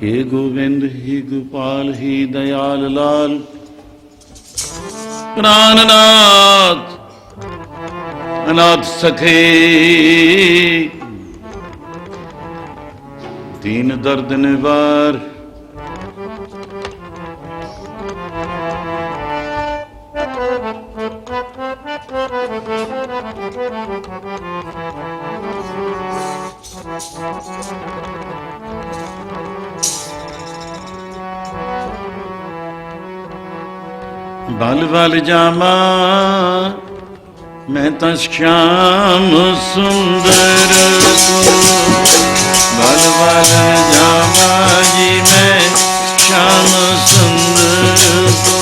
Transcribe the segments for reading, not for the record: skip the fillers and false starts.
हे गोविंद हे गोपाल हे दयाल लाल प्राणनाथ अनाथ सखे दीन दर्द निवार बल बल जामा मैं तो श्याम सुंदर को बल बल जामा जी मैं श्याम सुंदर को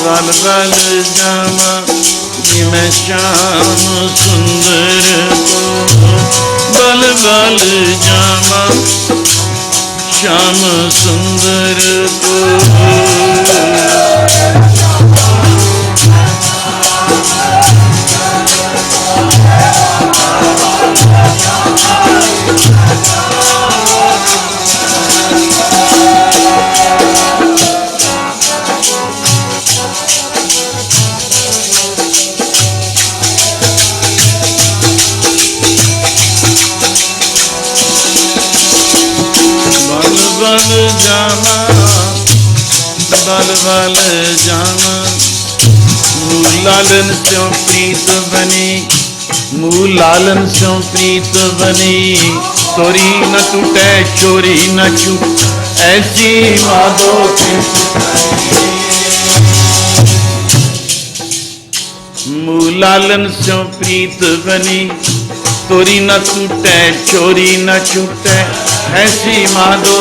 बल बल जामा जी मैं श्याम सुंदर को बल बल जामा श्याम सुंदर को बल जामा बल बल जामा मूल लालन स्यों प्रीत बनी मूल लालन स्यों प्रीत बनी तोरी न टूटे चोरी न छूट ऐसी माधो मूल लालन स्यों प्रीत बनी तोरी न टूटे चोरी न छूटे ऐसी माधो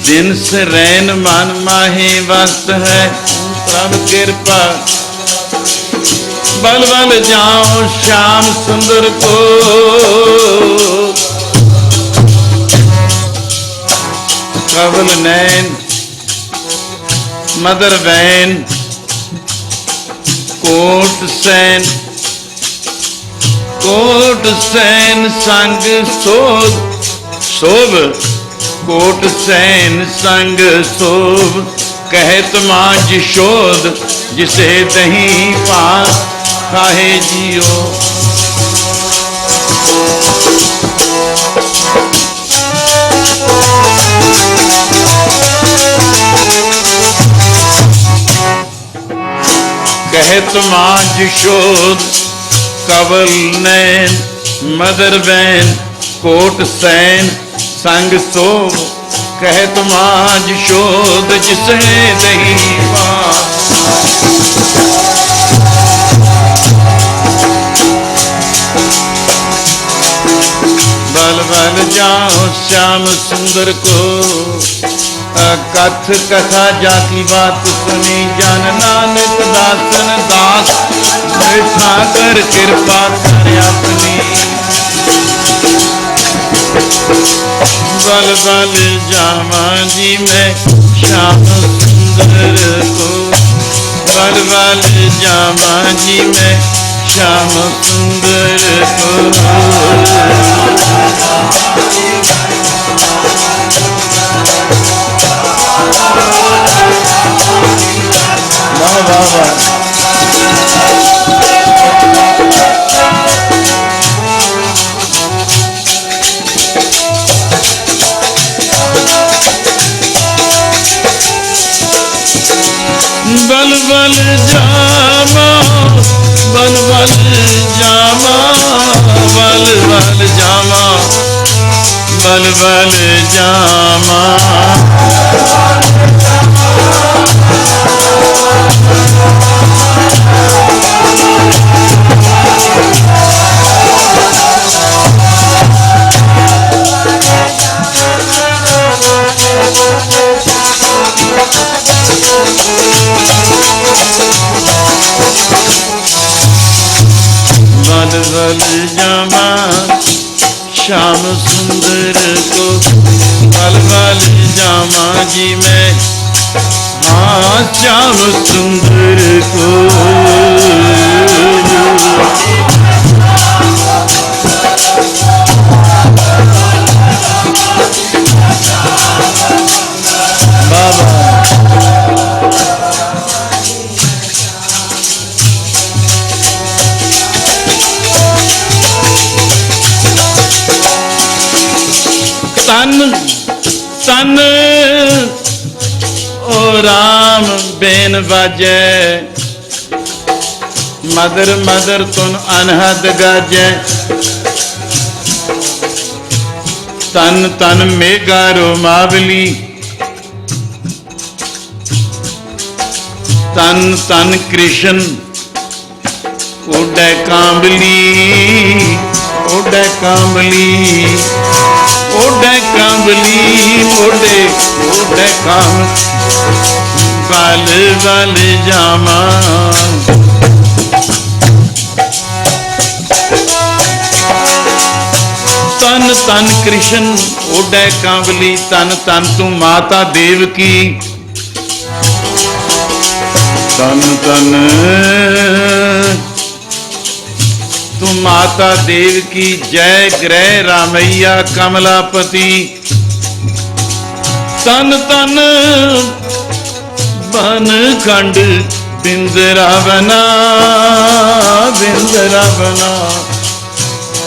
दिन से रैन मान माहे वस्त है प्रभ कृपा बल बल जाओ श्याम सुंदर को कवल नैन मदर वैन कोट सैन संग शोभ कोट सैन संग शोभ कहत मांझ शोध जिसे दही पास खाहे जियो कहत मांझ शोध कवल नैन मदर वैन कोट सैन संग शोभ कहत मांझ शोध जिसे दही पास बल बल जाओ श्याम सुंदर को कथ कथा जाकी बात सुनी जन नानक दासन दास बैठा कर कृपा कर अपनी बल बल जामा जी मैं श्याम सुंदर को बल बल जामा जी मैं श्याम सुंदर को वाह वाह वाह बल बल जामा, बल बल जामा, बल बल जामा, बल बल जामा। बल बल जामा श्याम सुंदर को, बल बल जामा जी मैं, हाँ श्याम सुंदर को। बाबा तन तन ओ राम बेन बाजै, मदर मदर तुन अनहद गाजै। तन तन मेघा रोमावली, तन तन कृष्ण उड़ै कांबली, उड़ै कांबली, ओढ़े कांबली, ओढ़े ओढ़े काम, बल बल जामा। तन तन कृष्ण ओढ़े कांबली, तन तन तू माता देवकी, तन तन तू माता देव की जय ग्रह रामैया कमलापति। तन तन बन खंड बिंदरावना, बिंदरावना,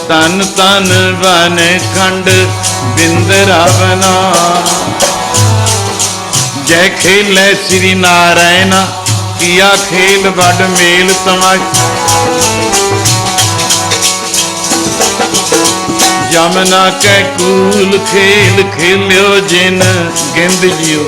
तन तन बन खंड बिंदरावना। जय खेल श्री नारायण किया खेल बड़ मेल तमाशा, जमुना के कूल खेल खेलियो जिन गिंद जियो।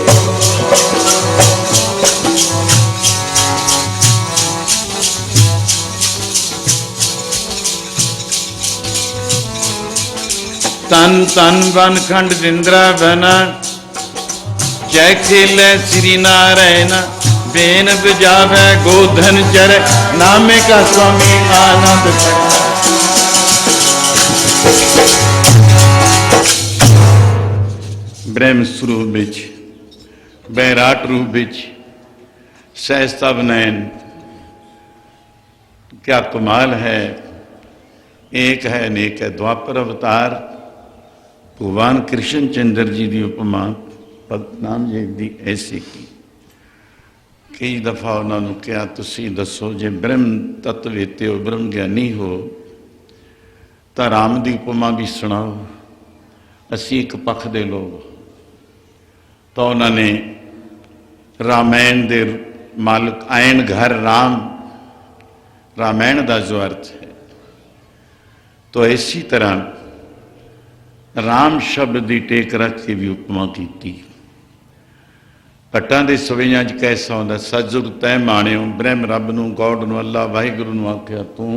तन तन बन खंड इंद्रा बना, जय खेले श्री नारायण बेन बजावे गोधन चर, नामे का स्वामी आनंद। ब्रह्म स्वरूप विच बैराट रूप विच सहजता बनैन, क्या कमाल है। एक है अनेक है। द्वापर अवतार भगवान कृष्ण चंद्र जी की उपमा भगत नाम जी की ऐसी की। कई दफा उन्होंने कहा तुसी दसो जे ब्रह्म तत्व वेते हो, ब्रह्म ज्ञानी हो, तो राम की उपमा भी सुनाओ। असी एक पख दे लोग। तो उन्होंने रामायण दे मालिक आयन घर राम, रामायण का जो अर्थ है, तो इसी तरह राम शब्द की टेक रख के भी उपमा की। पट्टां दे सवैयां च कैसा होंदा, सतजुग तै माणियो ब्रह्म रब नूं गौड़ नूं अल्लाह वाहिगुरू नूं आख्या तूं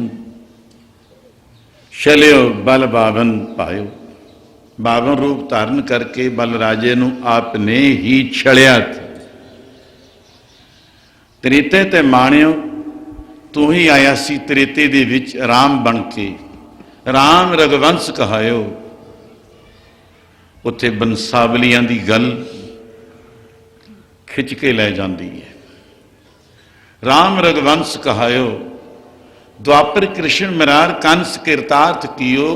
छलियो बल बावन पायो। बावन रूप धारण करके बल राजे नूं आपने ही छड़िया। त्रेते ते माणियो तू ही आया सी त्रेते दे विच राम बन के, राम रघुवंश कहायो। उत्थे बंसावलियां दी गल खिंच के लै जाती है। राम रघुवंश कहायो, द्वापर कृष्ण मरार कंस कृतार्थ कियो,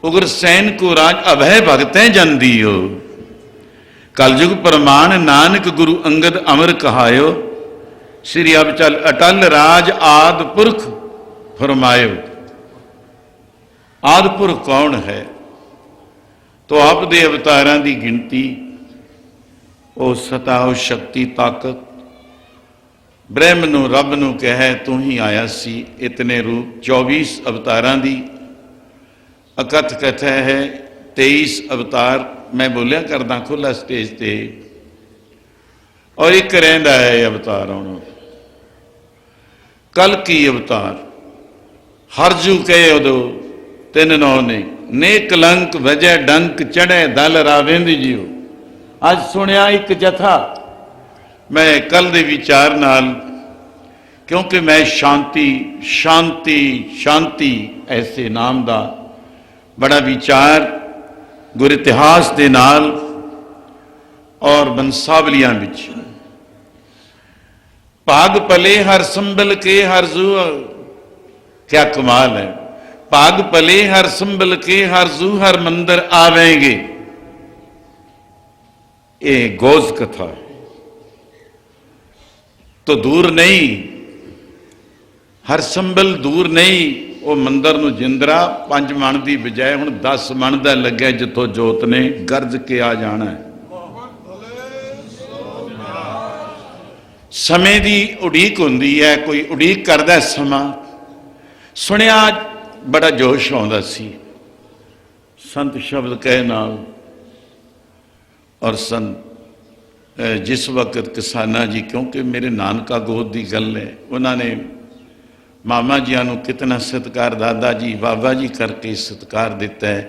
उग्र सैन को राज अभय भगतें जन दियो। कलयुग प्रमाण नानक गुरु अंगद अमर कहायो, श्री अब चल अटल राज आद पुरख फरमायो। आद पुरख कौन है? तो आप दे अवतारां की गिनती, वो सता, वो शक्ति, ताकत, ब्रह्म नूं रब नूं कहे तू ही आया सी। इतने रूप 24 अवतारां दी अकथ कथा है। 23 अवतार मैं बोलिया करदा खुला स्टेज ते, और एक रहिंदा है अवतार आउण। कल की अवतार हरजू कहे उदो 3 नौ ने कलंक वजह डंक चढ़े दल रावेंद जियो। अज सुनिया एक जथा मैं कल दे विचार नाल, क्योंकि मैं शांति शांति शांति ऐसे नाम दा बड़ा विचार गुर इतिहास दे नाल और बंसावलियां विच। भाग भले हर संभल के हर जू, क्या कमाल है। भाग भले हर संभल के हर जू हर मंदिर आवेंगे। ये गोज कथा है। तो दूर नहीं, हर संभल दूर नहीं। वो मंदिर नूं जिंदरा 5 मन की बजाय हुण 10 मन का लग्या, जिथों जोत ने गरज के आ जाना है। समय की उड़ीक होंदी है, कोई उड़ीक करदा है समा। सुनिया बड़ा जोश आउंदा सी संत शब्द कहे नाल। और जिस वक्त किसाना जी, क्योंकि मेरे नानका गोद की गल है, उन्होंने मामा जिया नूं कितना सत्कार, दादा जी बाबा जी करके सत्कार दिता है।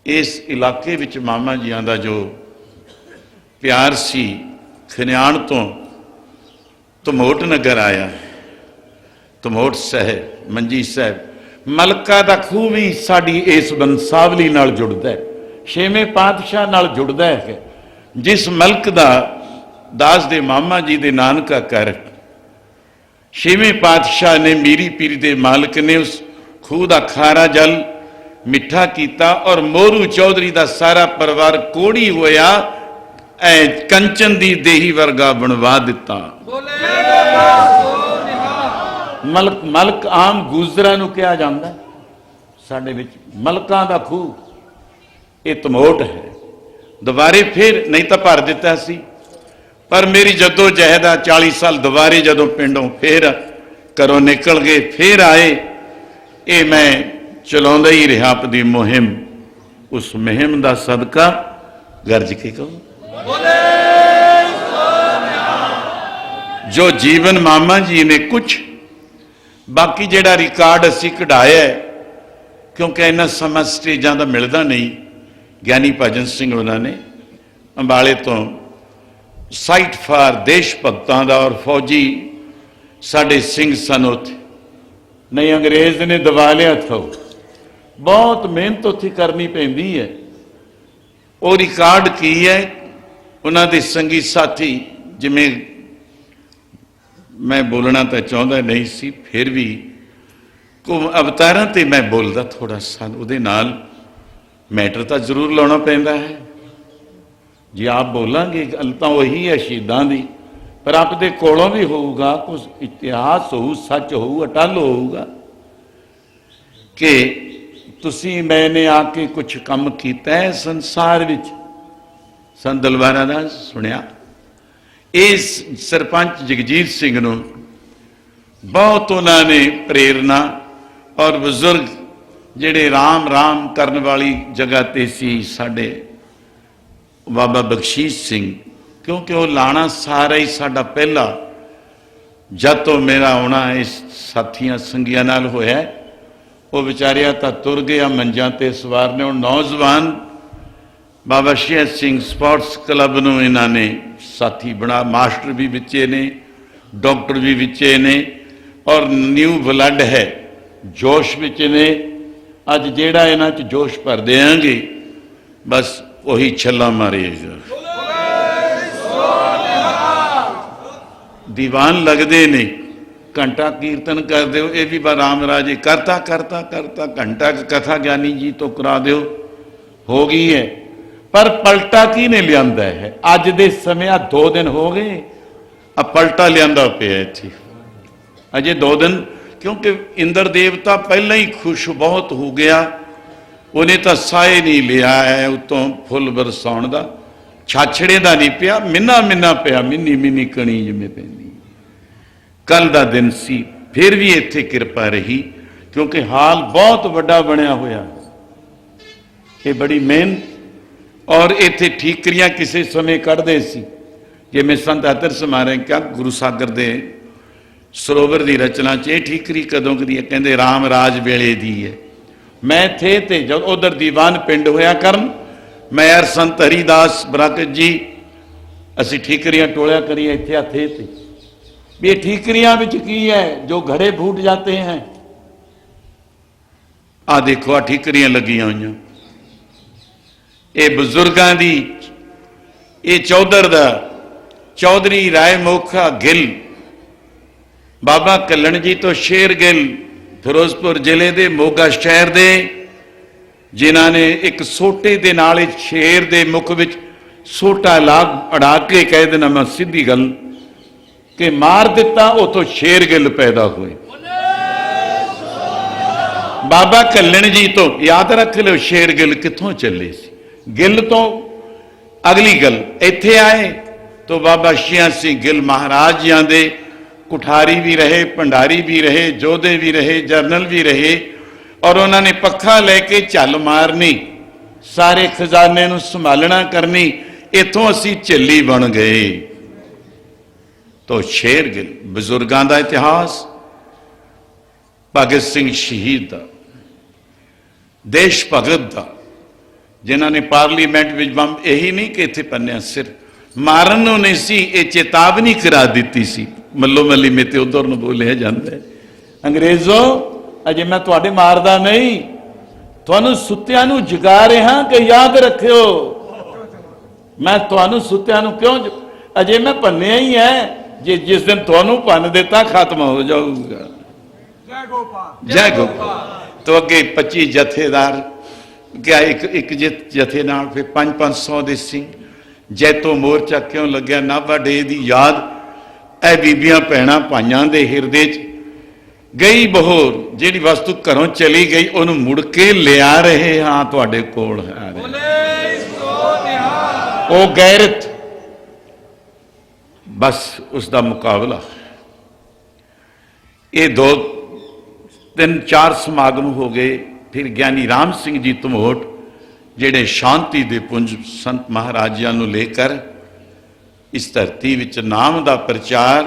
इस इलाके विच मामा जिया का जो प्यार सी, खनियाण तो धमोट नगर आया, धमोट साहब मंजी साहब। मलका का खूह भी साड़ी इस बंसावली नाल जुड़दा है, 6वें पातशाह नाल जुड़दा है। जिस मलक का दास दे मामा जी दे नानका कर 6वें पातशाह ने मीरी पीरी दे मालिक ने उस खूह का खारा जल मिठा किया, और मोरू चौधरी का सारा परिवार कोड़ी होया कंचन दी देही वर्गा बनवा दिता। मलक मलक आम गुजरा नूं कहा जाता, साडे विच मलकां दा खूह ये धमोट है। दोबारे फिर नहीं तो भर दिता सी, पर मेरी जदों जहद 40 साल दोबारे जदों पिंडों फिर घरों निकल गए, फिर आए, ये मैं चलाउंदा ही रहा अपनी मुहिम। उस मुहिम का सदका गरज के कहो जो जीवन मामा जी ने कुछ, बाकी जेड़ा रिकॉर्ड असी कढ़ाया है, क्योंकि इन्ना समा स्टेजां दा मिलदा नहीं। ज्ञानी भजन सिंह उन्होंने अंबाले तो साइट फॉर देश भगतां दा और फौजी साडे सिंह सन उत्थे, नहीं अंग्रेज ने दबा लिया था। बहुत मेहनत उत्थे करनी पैंदी है। वो रिकॉर्ड की है उन्होंने संगी साथी, जिमें मैं बोलना तो चाहता नहीं सी, फिर भी अवतारां ते मैं बोलदा थोड़ा सा, उहदे नाल मैटर तो जरूर लाना पैंदा है। जी आप बोलांगे गल तो वही है शहीदां दी, पर आपदे कोलों भी होऊगा, कुछ इतिहास होऊ, सच होऊ, अटल होऊगा कि तुसी मैंने आके कुछ काम कीता है संसार विच। संत दलवारा दा सुनिया, इस सरपंच जगजीत सिंह नूं बहुत उन्होंने प्रेरणा, और बुजुर्ग जिहड़े राम राम करन वाली जगह ते सी साडे बाबा बख्शीश सिंह, क्योंकि वो लाना सारा ही साडा पहला जद तो मेरा आना इस साथियां संगियां नाल होया। वो बेचारिया तो तुर गया मंजा ते सवार ने। हुण नौजवान बाबा शेर सिंह स्पोर्ट्स क्लब नूं इन्हां ने साथी बना, मास्टर भी विचे ने, डॉक्टर भी विचे ने, और न्यू ब्लड है, जोश विच ने। अज जेड़ा इन्हां च जोश भर देंगे बस वही छला मारेगा। दीवान लगते ने, घंटा कीर्तन कर दो, ये भी राम राजे करता करता करता घंटा कथा ज्ञानी जी तो करा दो, हो गई है। पर पलटा की ने लिया है अज दे समय 2 दिन हो गए, अब पलटा लिया पे इत्थे अजे 2 दिन, क्योंकि इंद्र देवता पहला ही खुश बहुत हो गया, उन्हें तो साए नहीं लिया है उतों फुल बरसाउण दा। ਛਾਛੜੇ ਦਾ ਨਹੀਂ ਪਿਆ, ਮਿੰਨਾ ਮਿੰਨਾ ਪਿਆ, ਮਿੰਨੀ ਮਿੰਨੀ ਕਣੀ ਜਿਵੇਂ ਪੈਂਦੀ। ਕੱਲ ਦਾ ਦਿਨ ਸੀ, ਫਿਰ ਵੀ ਇੱਥੇ ਕਿਰਪਾ ਰਹੀ, ਕਿਉਂਕਿ ਹਾਲ ਬਹੁਤ ਵੱਡਾ ਬਣਿਆ ਹੋਇਆ। ਇਹ ਬੜੀ ਮਿਹਨਤ। ਔਰ ਇੱਥੇ ਠੀਕਰੀਆਂ ਕਿਸੇ ਸਮੇਂ ਕੱਢਦੇ ਸੀ, ਜਿਵੇਂ ਸੰਤ ਅਤਰ ਸਮਾਰੇ ਕਿਹਾ ਗੁਰੂ ਸਾਗਰ ਦੇ ਸਰੋਵਰ ਦੀ ਰਚਨਾ 'ਚ ਇਹ ਠੀਕਰੀ ਕਦੋਂ ਦੀ ਹੈ? ਕਹਿੰਦੇ ਰਾਮ ਰਾਜ ਵੇਲੇ ਦੀ ਹੈ। ਮੈਂ ਥੇ ਤੇ ਜਦ ਉਧਰ ਦੀਵਾਨ ਪਿੰਡ ਹੋਇਆ ਕਰਨ, ਮੈਂ ਯਾਰ ਸੰਤ ਹਰੀਦਾਸ ਬਰਾਕਤ ਜੀ ਅਸੀਂ ਠੀਕਰੀਆਂ ਟੋਲਿਆ ਕਰੀਏ ਇੱਥੇ ਹੱਥੇ ਤੇ ਵੀ ਇਹ ਠੀਕਰੀਆਂ ਵਿੱਚ ਕੀ ਹੈ ਜੋ ਘੜੇ ਫੂਟ ਜਾਂਦੇ हैं। ਆ ਦੇਖੋ ਆ ਠੀਕਰੀਆਂ ਲੱਗੀਆਂ ਹੋਈਆਂ, ਇਹ ਬਜ਼ੁਰਗਾਂ ਦੀ, ਇਹ ਚੌਧਰ ਦਾ ਚੌਧਰੀ ਰਾਏ ਮੋਖਾ ਗਿੱਲ, ਬਾਬਾ ਕੱਲਣ ਜੀ ਤੋਂ ਸ਼ੇਰ ਗਿੱਲ, ਫਿਰੋਜ਼ਪੁਰ ਜ਼ਿਲ੍ਹੇ ਦੇ ਮੋਗਾ ਸ਼ਹਿਰ ਦੇ, ਜਿਨ੍ਹਾਂ ਨੇ ਇੱਕ ਸੋਟੇ ਦੇ ਨਾਲ ਸ਼ੇਰ ਦੇ ਮੁਖ ਵਿੱਚ ਸੋਟਾ ਅੜਾ ਕੇ ਕਹਿ ਦੇਣਾ ਮੈਂ ਸਿੱਧੀ ਗੱਲ ਕਿ ਮਾਰ ਦਿੱਤਾ, ਉਥੋਂ ਸ਼ੇਰ ਗਿੱਲ ਪੈਦਾ ਹੋਏ। ਬਾਬਾ ਕੱਲਣ ਜੀ ਤੋਂ ਯਾਦ ਰੱਖ ਲਿਓ ਸ਼ੇਰ ਗਿੱਲ ਕਿੱਥੋਂ ਚੱਲੇ ਸੀ। ਗਿੱਲ ਤੋਂ ਅਗਲੀ ਗੱਲ ਇੱਥੇ ਆਏ तो बाबा शिया सिंह गिल महाराज जी आंदे कुठारी भी रहे, भंडारी भी रहे, जोधे भी रहे, जरनल भी रहे, और उन्होंने पखा लेके झल मारनी, सारे खजाने नूं संभालना करनी। इथों असी झिल्ली बन गए। तो शेर गिल बजुर्गों का इतिहास, भगत सिंह शहीद का, देश भगत का, जिन्होंने पार्लीमेंट में बंब यही नहीं कि इत्थे पन्निया सिर मारन नूं नहीं सी, ये चेतावनी करा दी सी। मल्लो मल्ली में तो उधर नूं बोलिया जाता है, अंग्रेजों अजे मैं तुहाडे मारदा नहीं, तुहानूं सुत्तियां नूं जगा रहा कि याद रखियो, मैं तुहानूं सुत्तियां नूं क्यों अजे मैं भन्निया ही है, जे जिस दिन तुहानूं भन्न दिता खत्म हो जाऊगा। जय गोपाल, जय गोपाल। तो अगे 25 जथेदार क्या एक जथे नाल फिर 500 दे सिंह जैतो मोर्चा क्यों लग्या नाभा डे दी याद ए बीबियां भैणां भाइयां दे हिरदे च गई बहोर जिहड़ी वस्तु घरों चली गई उहनूं मुड़ के लिया रहे हाँ तुहाडे कोल आ रहे ओ गैरत बस उसका मुकाबला। ये 2-3-4 समागम हो गए। फिर ज्ञानी राम सिंह जी धमोट जिहड़े शांति दे पुंज संत महाराजियां नूं लेकर इस धरती विच नाम दा प्रचार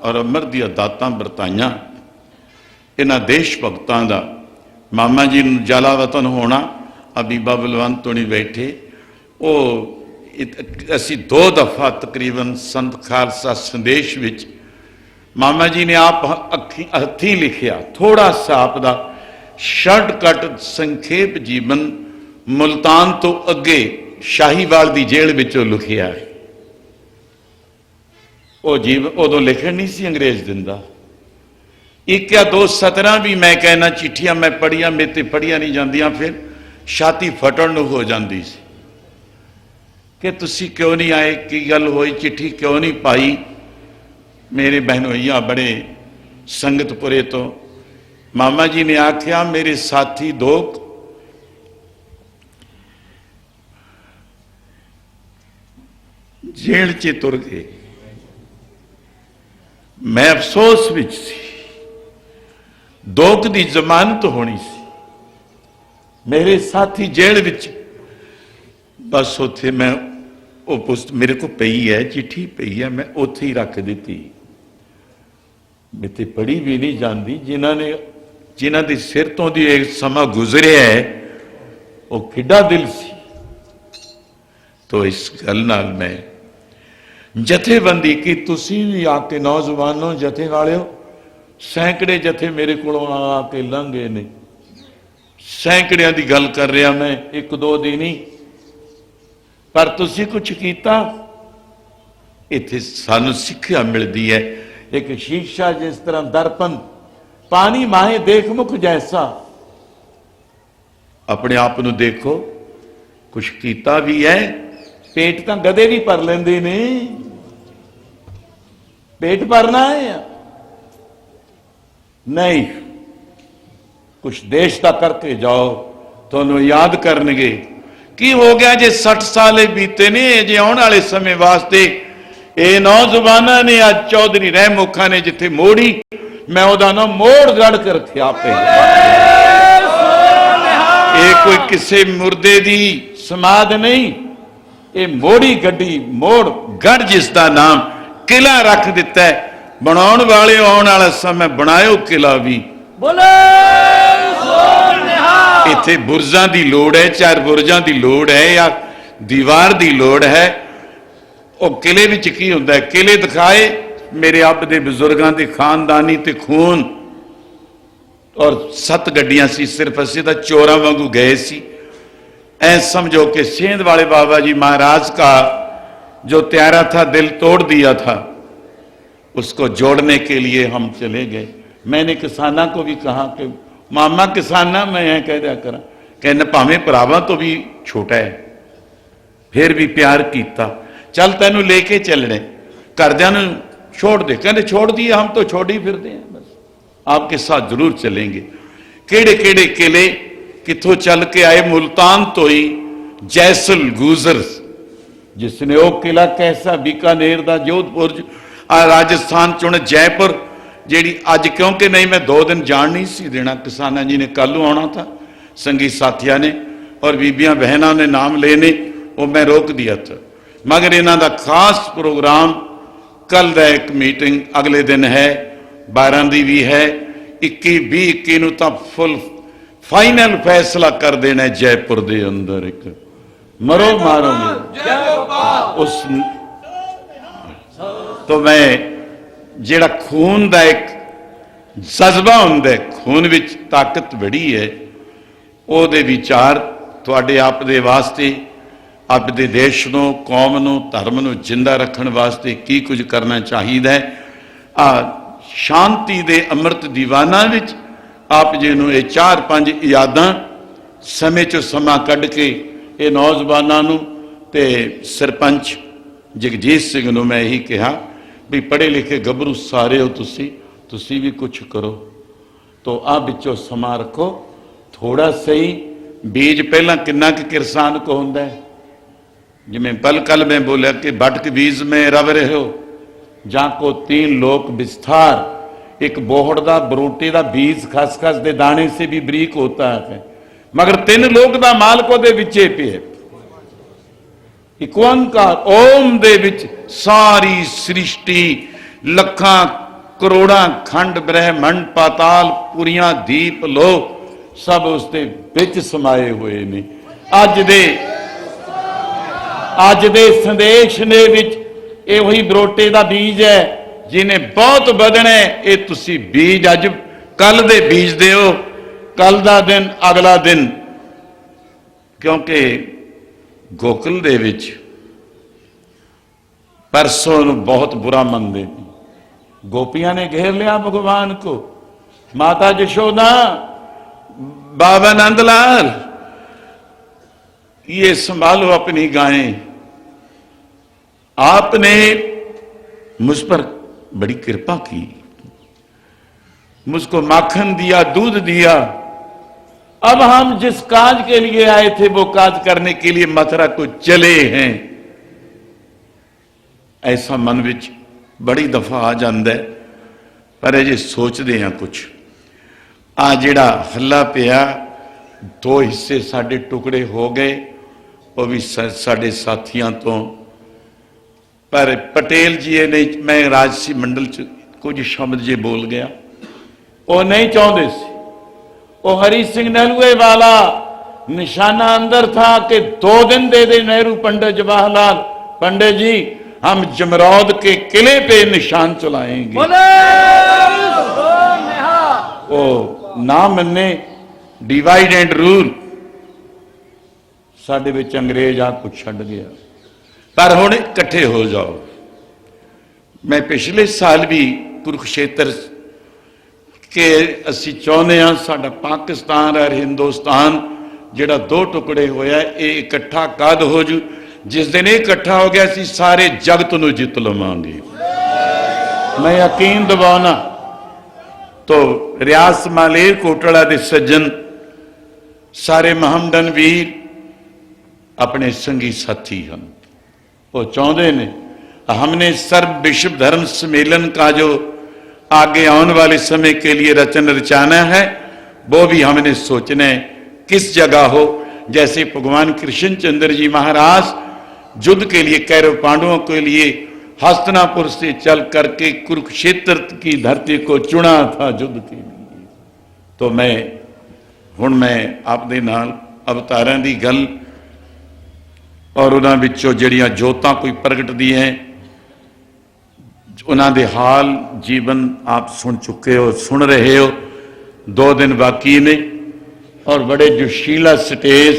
और अमर दी दातां बरताइयां, इन्हां देश भगतां दा मामा जी नूं जलावतन होना, बीबा बलवंत होनी बैठे, वो असी 2 दफा तकरीबन संत खालसा संदेश विच मामा जी ने आप हथी लिखिया थोड़ा सा आपदा शॉर्टकट संखेप जीवन मुल्तान तो अगे शाहीवाल की जेल विचों लिखिया है। वो जीवन उदों लिखण नहीं सी अंग्रेज दिंदा। 1 या 2 सतरां भी मैं कहना चिट्ठियां मैं पढ़िया, मेरे ते पढ़िया नहीं जांदियां, फिर छाती फटण नूं हो जाती सी कि तुसी क्यों नहीं आए, की गल होई, चिट्ठी क्यों नहीं पाई। मेरे बहनोइया बड़े संगतपुरे तो मामा जी ने आख्या मेरे साथी 2 जेल च तुर गए। मैं अफसोस विच सी, 2 दी जमानत होनी सी, मेरे साथी जेल विच, बस उथे मैं वो पुस्त मेरे को पई है, चिट्ठी पई है, मैं उथे ही रख दी। मेरे पढ़ी भी नहीं जाती। जिन्हां दे सिर तो दी एक समा गुजरिया है वो किड्डा दिल सी। तो इस गल नाल मैं जथेबंदी की, तुसी भी आके नौजवानों जथे वालिओ, सैकड़े जथे मेरे को आके लंघे ने, सैकड़ियां की गल कर रहा मैं, 1-2 दी नहीं, पर तुसी कुछ कीता। इत्थे सानू सिक्ख्या मिलती है, एक शीशा जिस तरह दर्पण, पानी माहे देख मुख जैसा, अपने आप नू देखो, कुछ कीता भी है। पेट तो गधे भी भर लेंदे ने, पेट भरना है नहीं, कुछ देश का करके जाओ, तुहानू याद करनगे की हो गया जे 60 साल बीते ने जे आने वाले समय वास्ते ये नौजवानों ने अज चौधरी रहमुखा ने जिथे मोड़ी मैं ओदा नाम मोड़गढ़ के रखा पे ये कोई किसी मुर्दे की समाध नहीं, ये मोड़ी गड्डी मोड़गढ़ जिसका नाम किला रख दिता है। बनाने वाले आने वाला समय बनायो किला भी इथे बुरजा की लोड़ है, चार बुरजा की लोड़ है या दीवार की लोड़ है। वो किले विच की हुंदा है, किले दिखाए मेरे आप दे बुजुर्गों के खानदानी ते खून और 7 गड्डियां सी, सिर्फ असी तो चोरां वांगू गए सी। ऐ समझो कि सेंध वाले बाबा जी महाराज का जो त्यारा था दिल तोड़ दिया था, उसको जोड़ने के लिए हम चले गए। मैंने किसाना को भी कहा कि मामा किसाना मैं यह कह दिया करा, कहने भावें भरावां तो भी छोटा है, फिर भी प्यार किया, चल तेनू लेके चलने, घरदियां नूं छोड़ दे। कहते छोड़ दिए, हम तो छोड़ ही फिरते हैं, बस आपके साथ जरूर चलेंगे। केड़े केड़े किले किथों चल के आए, मुल्तान तो ही जैसल गुजर जिसने वो किला कैसा, बीकानेर का, जोधपुर, राजस्थान चुन जयपुर जी अज, क्योंकि नहीं मैं 2 दिन जान नहीं सी देना, किसाना जी ने कल आना था, संगी साथिया ने और बीबियां बहना ने नाम लेने, वो मैं रोक दिया था। मगर इन्हों का खास प्रोग्राम कल का एक मीटिंग अगले दिन है, 12 की भी है, 21, 20, 21 नूं तां फुल फाइनल फैसला कर देना है जयपुर के अंदर। एक मरो मारो उस तो मैं जेड़ा खून का एक जज्बा हुंदा है, खून विच ताकत बड़ी है, वो दे विचार तुहाडे आप दे वास्ते, आप दे देश नूं, कौम नूं, धर्म नूं जिंदा रखण वास्ते की कुछ करना चाहिए है। शांति दे अमृत दीवाना विच आप जी नूं ये 4-5 यादां समय चो समा कढ के ये नौजवानों नूं ते सरपंच जगजीत सिंह नूं मैं यही कहा भी पढ़े लिखे गभरू सारे हो, तुसी भी कुछ करो, तो आ बिचों समा रखो थोड़ा सही। बीज पहला किन्ना कि किसान को हुंदा है, जिमें पल कल में बोलिया कि भटक बीज में रव रहे हो, जां को 3 लोक विस्तार। एक बोहड़ का बरूटे का बीज खसखस के दाने से भी बरीक होता है, मगर 3 लोक का मालक दे विचे पे है। एक ओंकार ओम दे विच सारी सृष्टि, लखां करोड़ां खंड ब्रह्मंड पाताल पुरियां दीप लो सब उसके विच समाये हुए ने। अज दे संदेश ने विच ये वही बरोटे का बीज है जिन्हें बहुत बदना है। ये तुसी बीज अज कल दे बीज दिओ, कल का दिन अगला दिन, क्योंकि गोकुल दे विच परसों बहुत बुरा मनते, गोपियां ने घेर लिया भगवान को, माता यशोदा, बाबा नंदलाल, ये संभालो अपनी गायें। आपने मुझ पर बड़ी कृपा की, मुझको माखन दिया, दूध दिया, अब हम जिस काज के लिए आए थे वो काज करने के लिए मथुरा को चले हैं। ऐसा मन विच बड़ी दफा आ जाता है, पर अजे सोचते हैं कुछ। आ जिहड़ा हल्ला पिया, 2 हिस्से साडे टुकड़े हो गए, वो भी साडे साथियों तो, पर पटेल जी ने, मैं राजसी मंडल च कुछ शब्द जे बोल गया, वो नहीं चाहते सी। वो हरी सिंह नलुए वाला निशाना अंदर था कि 2 दिन दे दे नेहरू पंडित जवाहरलाल, पंडित जी हम जमरौद के किले पे निशान चलाएंगे। वो ना मन्ने, डिवाइड एंड रूल, साडे विच अंग्रेज आ कुछ छड़ गया, पर हुण इकट्ठे हो जाओ। मैं पिछले साल भी कुरुक्षेत्र के असी चाहते हाँ साडा पाकिस्तान और हिंदुस्तान जिहड़ा 2 टुकड़े होया, ये इकट्ठा कद हो जू, जिस दिन ये इकट्ठा हो गया असी सारे जगत नूं जित लवांगे। मैं यकीन दिवाना। तो रियास मालेर कोटला दे सज्जन, सारे महमदन वीर, अपने संगी साथी हम। वो चाहते ने हमने सर्व विश्व धर्म सम्मेलन का जो आगे आने वाले समय के लिए रचन रचाना है, वो भी हमने सोचना है किस जगह हो। जैसे भगवान कृष्ण चंद्र जी महाराज युद्ध के लिए कौरव पांडवों के लिए हस्तिनापुर से चल करके कुरुक्षेत्र की धरती को चुना था युद्ध के लिए। तो मैं आपदे नाल अवतारां दी गल और उन्हां विचों जिहड़ियां जोतां कोई प्रगट दी है, उन्हां दे हाल जीवन आप सुन चुके हो, सुन रहे हो। 2 दिन बाकी ने और बड़े जोशीला स्टेज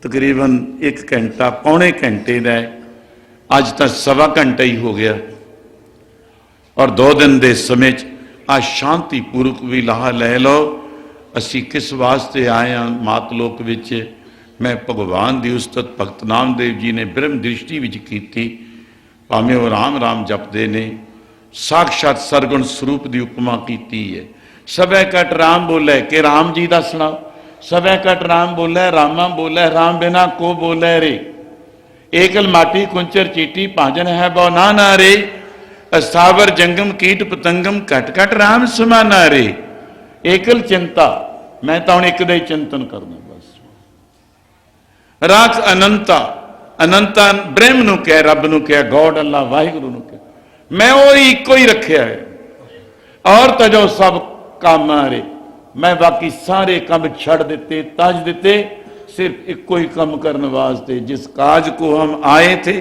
तकरीबन 1 घंटा पौने घंटे का है, अज तक 1.25 घंटा ही हो गया। और 2 दिन के समय आ शांतिपूर्वक भी लाहा लै लो। असी किस वास्ते आए हाँ मातलोक विच, मैं भगवान की उस्तत भगत नामदेव जी ने ब्रह्म दृष्टि विच कीती। भावें वो राम राम जपते ने, साक्षात सरगुण स्वरूप की उपमा की है। सबै कट राम बोले कि राम जी का सुनाओ, सबै कट राम बोले रामा बोले, राम बिना को बोले रे। एकल माटी कुंचर चीटी भाजन है बो ना रे, अस्थावर जंगम कीट पतंगम कट कट राम समाना रे। एकल चिंता, मैं तो हम एक दे चिंतन करना बस। राख अनंता, अनंता ब्रह्म नूं कह, रब नूं कह, गॉड अल्लाह वाहिगुरु नूं कह, मैं वो इको ही रखिया है। और तजो सब काम रे, मैं बाकी सारे काम छड़ दिते, तज दिते, सिर्फ इको ही काम करने वास्ते। जिस काज को हम आए थे,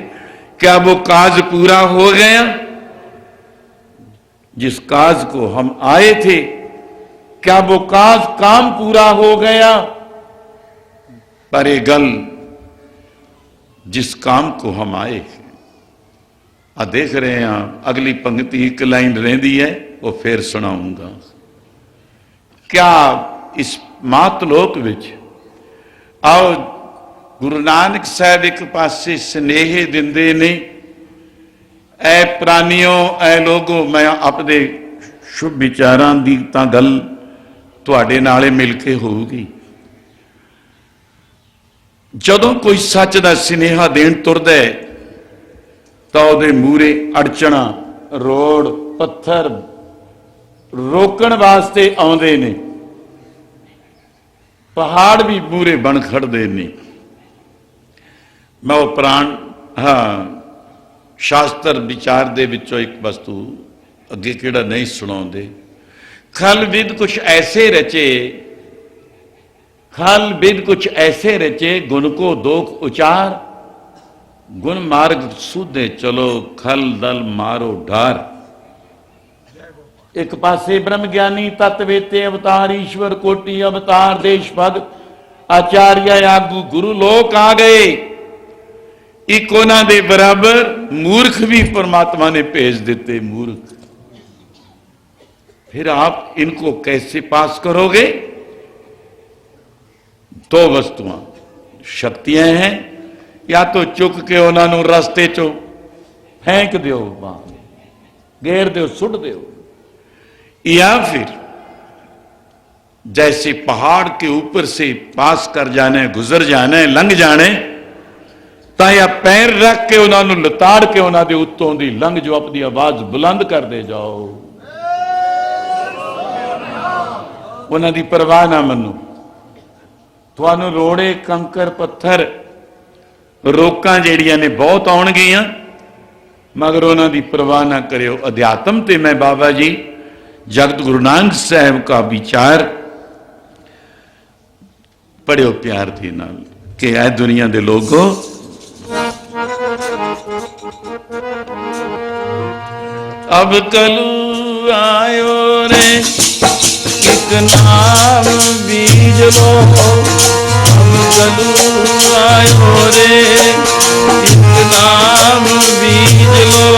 क्या वो काज पूरा हो गया? जिस काज को हम आए थे, क्या वो काज काम पूरा हो गया? पर ये गल जिस काम को हम आए आ देख रहे हैं, अगली पंक्ति 1 लाइन रही है, वो फिर सुनाऊंगा। क्या इस मातलोक विच आओ गुरु नानक साहब एक पासे स्नेह दिंदे ने, ऐ प्राणियों ऐ लोगो, मैं अपने शुभ विचारां दी तां गल तुहाडे नाले मिल के होगी। जदों कोई सच का स्नेहा देन तुरदा है तो उहदे मूहरे अड़चना रोड़ पत्थर रोकण वास्ते आउंदे ने, पहाड़ भी मूहरे बन खड़दे ने। मैं वो प्राण शास्त्र विचार दे विचों एक वस्तु अगे किहड़ा नहीं सुणाउंदे। खल विद कुछ ऐसे रचे, खल विद कुछ ऐसे रचे, गुण को दोख उचार, गुण मार्ग सूधे चलो, खल दल मारो ढार। एक पासे ब्रह्म ज्ञानी तत्वेते अवतार, ईश्वर कोटि अवतार, देश भगत आचार्य आगू गुरु लोक आ गए। एक उन्हां दे बराबर मूर्ख भी परमात्मा ने भेज देते, मूर्ख। फिर आप इनको कैसे पास करोगे? 2 वस्तुआं शक्तियां हैं, या तो चुक के उन्होंने रास्ते चो फेंक दो, घेर दो, सुट दो, या फिर जैसे पहाड़ के ऊपर से पास कर जाने, गुजर जाने, लंघ जाने, ताया पैर रख के उन्होंने लताड़ के उन्होंने उत्तों दी लंघ जो अपनी आवाज बुलंद कर दे जाओ। उन्होंने परवाह ना मनो। थानू रोड़े कंकर पत्थर रोकां जिहड़ियां ने बहुत आउणगियां, मगर उन्होंने परवाह ना करियो। अध्यात्म ते मैं बाबा जी जगत गुरु नानक साहब का विचार पढ़ियो प्यार दे नाल कि ऐ दुनिया दे लोगों, अब कलू आयो रे एक नाम बीज लो, अब कलू आयो रे एक नाम बीज लो।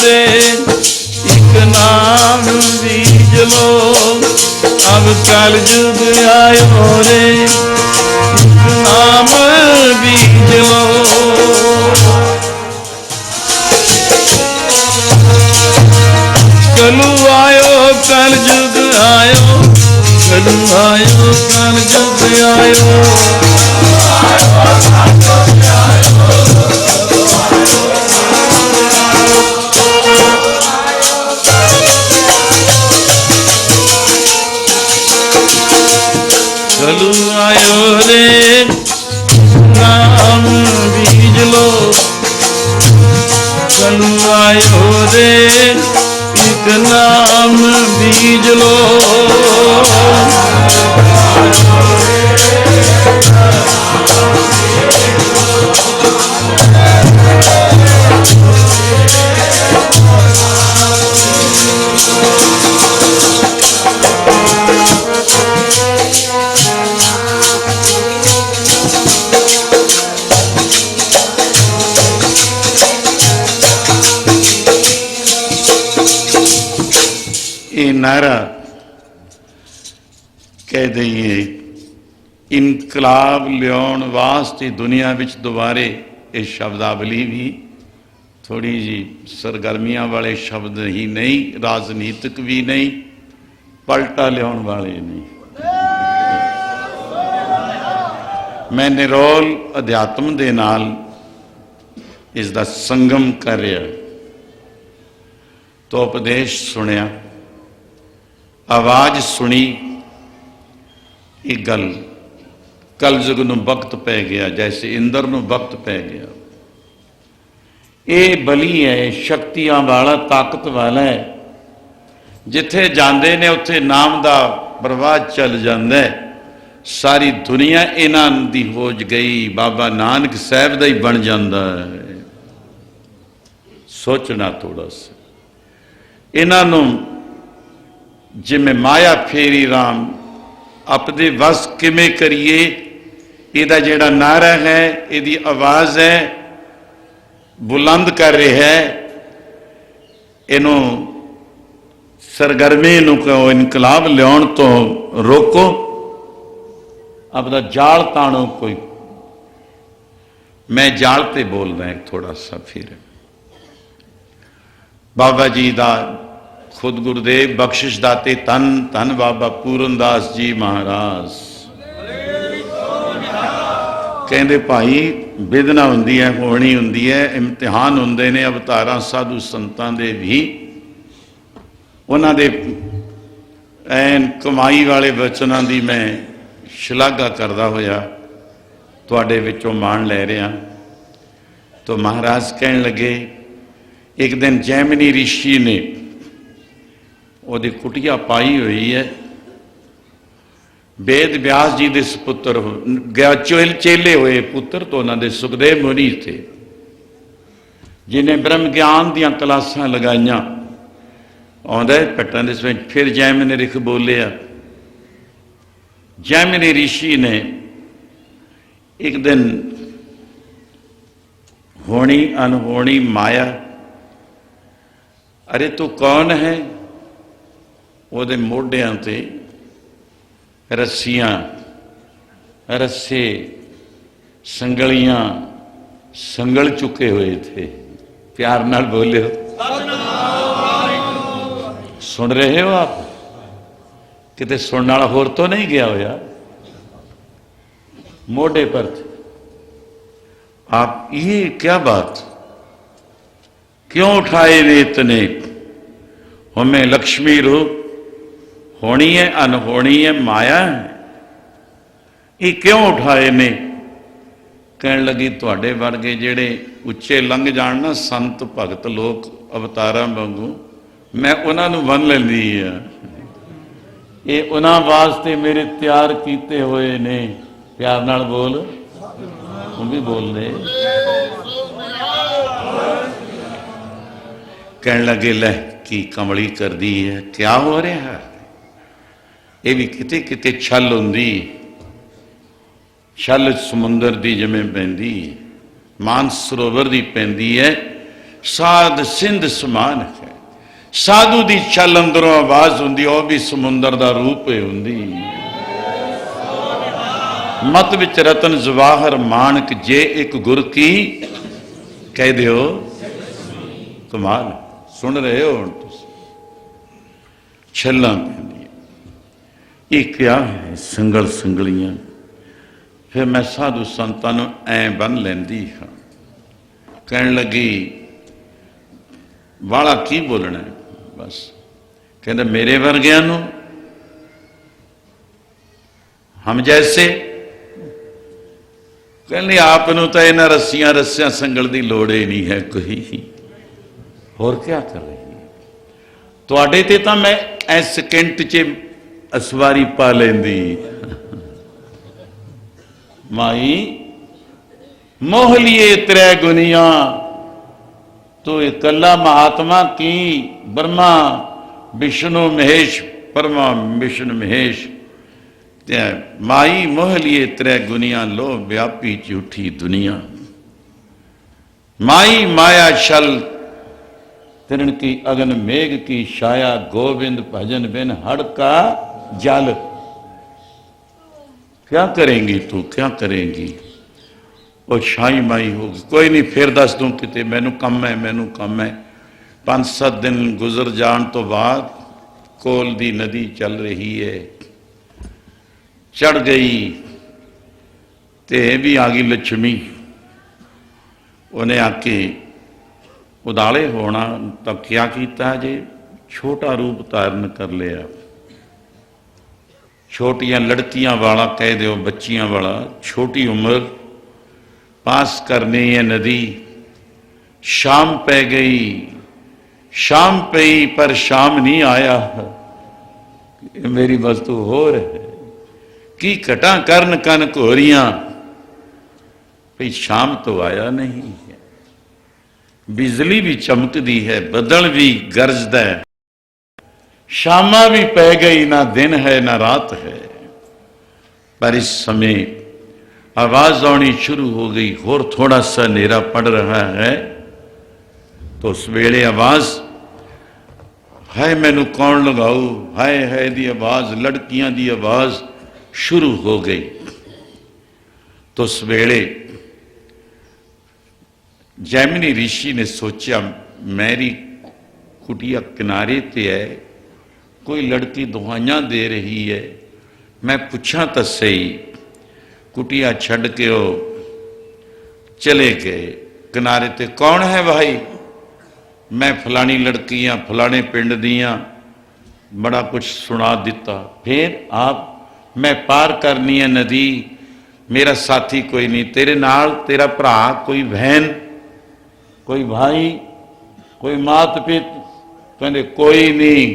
रे एक नाम बीज लो, अब कल युग आयो रे एक नाम बीज लो। कलु आयो कल युग आयो, कलु आयो कल युग आयो। कलु आयो रे नाम बीज लो, कलु आयो रे एक नाम बीज लो। ਇਹ ਨਾਰਾ ਕਹਿ ਦਈਏ ਇਨਕਲਾਬ ਲਿਆਉਣ ਵਾਸਤੇ ਦੁਨੀਆ ਵਿੱਚ ਦੁਬਾਰੇ ਇਹ ਸ਼ਬਦਾਵਲੀ ਵੀ ਥੋੜੀ ਜੀ ਸਰਗਰਮੀਆਂ ਵਾਲੇ ਸ਼ਬਦ ਹੀ ਨਹੀਂ, ਰਾਜਨੀਤਿਕ ਵੀ ਨਹੀਂ, ਪਲਟਾ ਲਿਆਉਣ ਵਾਲੇ ਨਹੀਂ। ਮੈਂ ਨਿਰੋਲ ਅਧਿਆਤਮ ਦੇ ਨਾਲ ਇਸ ਦਾ ਸੰਗਮ ਕਰ ਰਿਹਾ ਤੋ ਉਪਦੇਸ਼ ਸੁਣਿਆ, ਆਵਾਜ਼ ਸੁਣੀ। ਇਹ ਗੱਲ ਕਲਯੁਗ ਨੂੰ ਵਕਤ ਪੈ ਗਿਆ ਜੈਸੇ ਇੰਦਰ ਨੂੰ ਵਕਤ ਪੈ ਗਿਆ। ਇਹ ਬਲੀ ਹੈ, ਸ਼ਕਤੀਆਂ ਵਾਲਾ, ਤਾਕਤ ਵਾਲਾ ਹੈ। ਜਿੱਥੇ ਜਾਂਦੇ ਨੇ ਉੱਥੇ ਨਾਮ ਦਾ ਪ੍ਰਵਾਹ ਚੱਲ ਜਾਂਦਾ ਹੈ। ਸਾਰੀ ਦੁਨੀਆ ਇਹਨਾਂ ਦੀ ਹੋ ਗਈ, ਬਾਬਾ ਨਾਨਕ ਸਾਹਿਬ ਦਾ ਹੀ ਬਣ ਜਾਂਦਾ ਹੈ। ਸੋਚਣਾ ਥੋੜਾ ਸਾ ਇਹਨਾਂ ਨੂੰ ਜਿਵੇਂ ਮਾਇਆ ਫੇਰੀ ਰਾਮ ਆਪਣੇ ਵਸ ਕਿਵੇਂ ਕਰੀਏ। ਇਹਦਾ ਜਿਹੜਾ ਨਾਰਾ ਹੈ, ਇਹਦੀ ਆਵਾਜ਼ ਹੈ, ਬੁਲੰਦ ਕਰ ਰਿਹਾ ਹੈ। ਇਹਨੂੰ ਸਰਗਰਮੀ ਨੂੰ ਕਹੋ, ਇਨਕਲਾਬ ਲਿਆਉਣ ਤੋਂ ਰੋਕੋ, ਆਪਦਾ ਜਾਲ ਤਾਣੋ। ਕੋਈ ਮੈਂ ਜਾਲ ਤੇ ਬੋਲਦਾ ਥੋੜਾ ਸਾ। ਫਿਰ ਬਾਬਾ ਜੀ ਦਾ खुद गुरुदेव बख्शिश दाते तन धन बाबा पूरनदास जी महाराज कहते भाई विधना हुंदी है, होनी हुंदी है, इम्तिहान हुंदे ने अवतारां साधु संतां दे भी। उन्हां दे ऐन कमाई वाले वचनां दी मैं शलाघा करदा होया तुहाडे विचों मान लै रहा। तो महाराज कहन लगे, एक दिन जैमिनी ऋषि ने ਉਹਦੀ ਕੁਟੀਆ ਪਾਈ ਹੋਈ ਹੈ। वेद व्यास जी के सुपुत्र चेले हुए पुत्र तो उन्होंने सुखदेव मुनि थे जिन्हें ब्रह्म ज्ञान दियां क्लासां लगाइया। आंदा पट्टां दे विच फिर जैमिनी रिख बोलिया। जैमिनी ऋषि ने एक दिन होनी अनहोनी माया, अरे तू कौन है? ਉਹਦੇ ਮੋਢਿਆਂ ਤੇ ਰੱਸੀਆਂ रस्से संगलियां संगल चुके हुए थे। प्यार नाल बोले हो, सुन रहे हो आप? किते सुनने वाला होर तो नहीं गया होया? मोढे पर थे आप। ये क्या बात, क्यों उठाए ने इतने? हमें लक्ष्मी रूप होनी है अनहोनी है माया है, ये क्यों उठाए ने? कहन लगी तुहाडे वर्गे जेड़े उच्चे लंघ जाण ना संत भगत लोग अवतारां वांगू, मैं उन्हां नूं बन लैंदी आ। ये उन्हां वास्ते मेरे तैयार कीते हुए ने। प्यार नाल बोल, तुम भी बोल दे। कहन लगे लै की कमली कर दी है, क्या हो रहा है? ये भी किते किते छल हुंदी, छल समुंदर दी जिमें पैंदी, मानस सरोवर दी पैंदी है, साध सिंध समान है। साधु की छल अंदरों आवाज होंगी, वह भी समुंदर का रूप होंगी। मत विच रतन जवाहर मानक, जे एक गुर की कह दो कमाल। सुन रहे हो हुण तुसीं? छल्लां पैंदियां, ये क्या है संगल संगलियां। फिर मैं साधु संतां नूं ऐ बन लैंदी हाँ। कहण लगी वाला की बोलना है, बस कहते मेरे वर्गियां नूं हम जैसे। कहने आप नूं तां इन्हां रस्सियां रस्सियां संगल की लोड़ ही नहीं है कोई, होर क्या कर रही है तुहाडे ते तां मैं ऐ सकिंट च असवारी पा लेंदी। माई मोह लिए त्रै गुनिया, तो इकल्ला महात्मा की ब्रह्मा विष्णु महेश, परमा विष्णु महेश। माई मोह लिए त्रै गुनिया, लो व्यापी झूठी दुनिया। माई माया छल तिरण की अगन मेघ की छाया, गोविंद भजन बिन हड़ का जल। क्या करेंगी तू, क्या करेंगी? और छाई माई होगी, कोई नहीं फिर दस दूं किते, मैनू कम है, मैनू कम है। 5-7 दिन गुजर जान तो बाद कोल दी नदी चल रही है, चढ़ गई ते भी आ गई लक्ष्मी। उन्हें आके उदाले होना, तब क्या किया जे छोटा रूप धारण कर लिया। छोटियां लड़कियां वाला कह दो, बच्चियां वाला, छोटी उम्र, पास करनी है नदी। शाम पै गई, शाम पई पर शाम नहीं आया। मेरी वस्तु हो रही की घटा करन कन घोरियां, भाई शाम तो आया नहीं है। बिजली भी चमकदी है, बदल भी गरजदा है, शामा भी पै गई, ना दिन है ना रात है। पर इस समय आवाज आनी शुरू हो गई, और थोड़ा सा नेरा पड़ रहा है तो उस वेले आवाज, हाय मैनू कौन लगाऊ, हाय हाय दी आवाज, लड़कियां दी आवाज शुरू हो गई। तो उस वेले जैमिनी ऋषि ने सोचा मेरी कुटिया किनारे ते है, कोई लड़की दुआइयां दे रही है, मैं पूछा तो सही। कुटिया छड़ के वो चले गए किनारे ते। कौन है भाई? मैं फलानी लड़कियां फलाने पिंड दियां, बड़ा कुछ सुना दिता। फिर आप, मैं पार करनी है नदी, मेरा साथी कोई नहीं, तेरे नाल तेरा भरा, कोई बहन, कोई भाई, कोई मात पित? कहते कोई नहीं,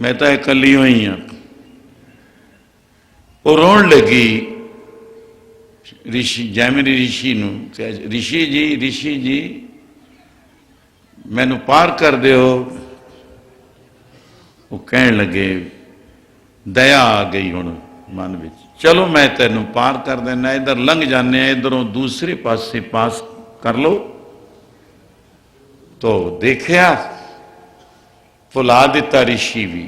मैं तो इकली हुई हाँ। वो रोन लगी ऋषि, जैमिनी ऋषि नूं, ऋषि जी मैनू पार कर दो। वो कहन लगे दया आ गई हुण मन में, चलो मैं तेनू पार कर देना, इधर लंघ जाने, इधरों दूसरे पासे पास कर लो। तो देखिया भुला दिता ऋषि भी,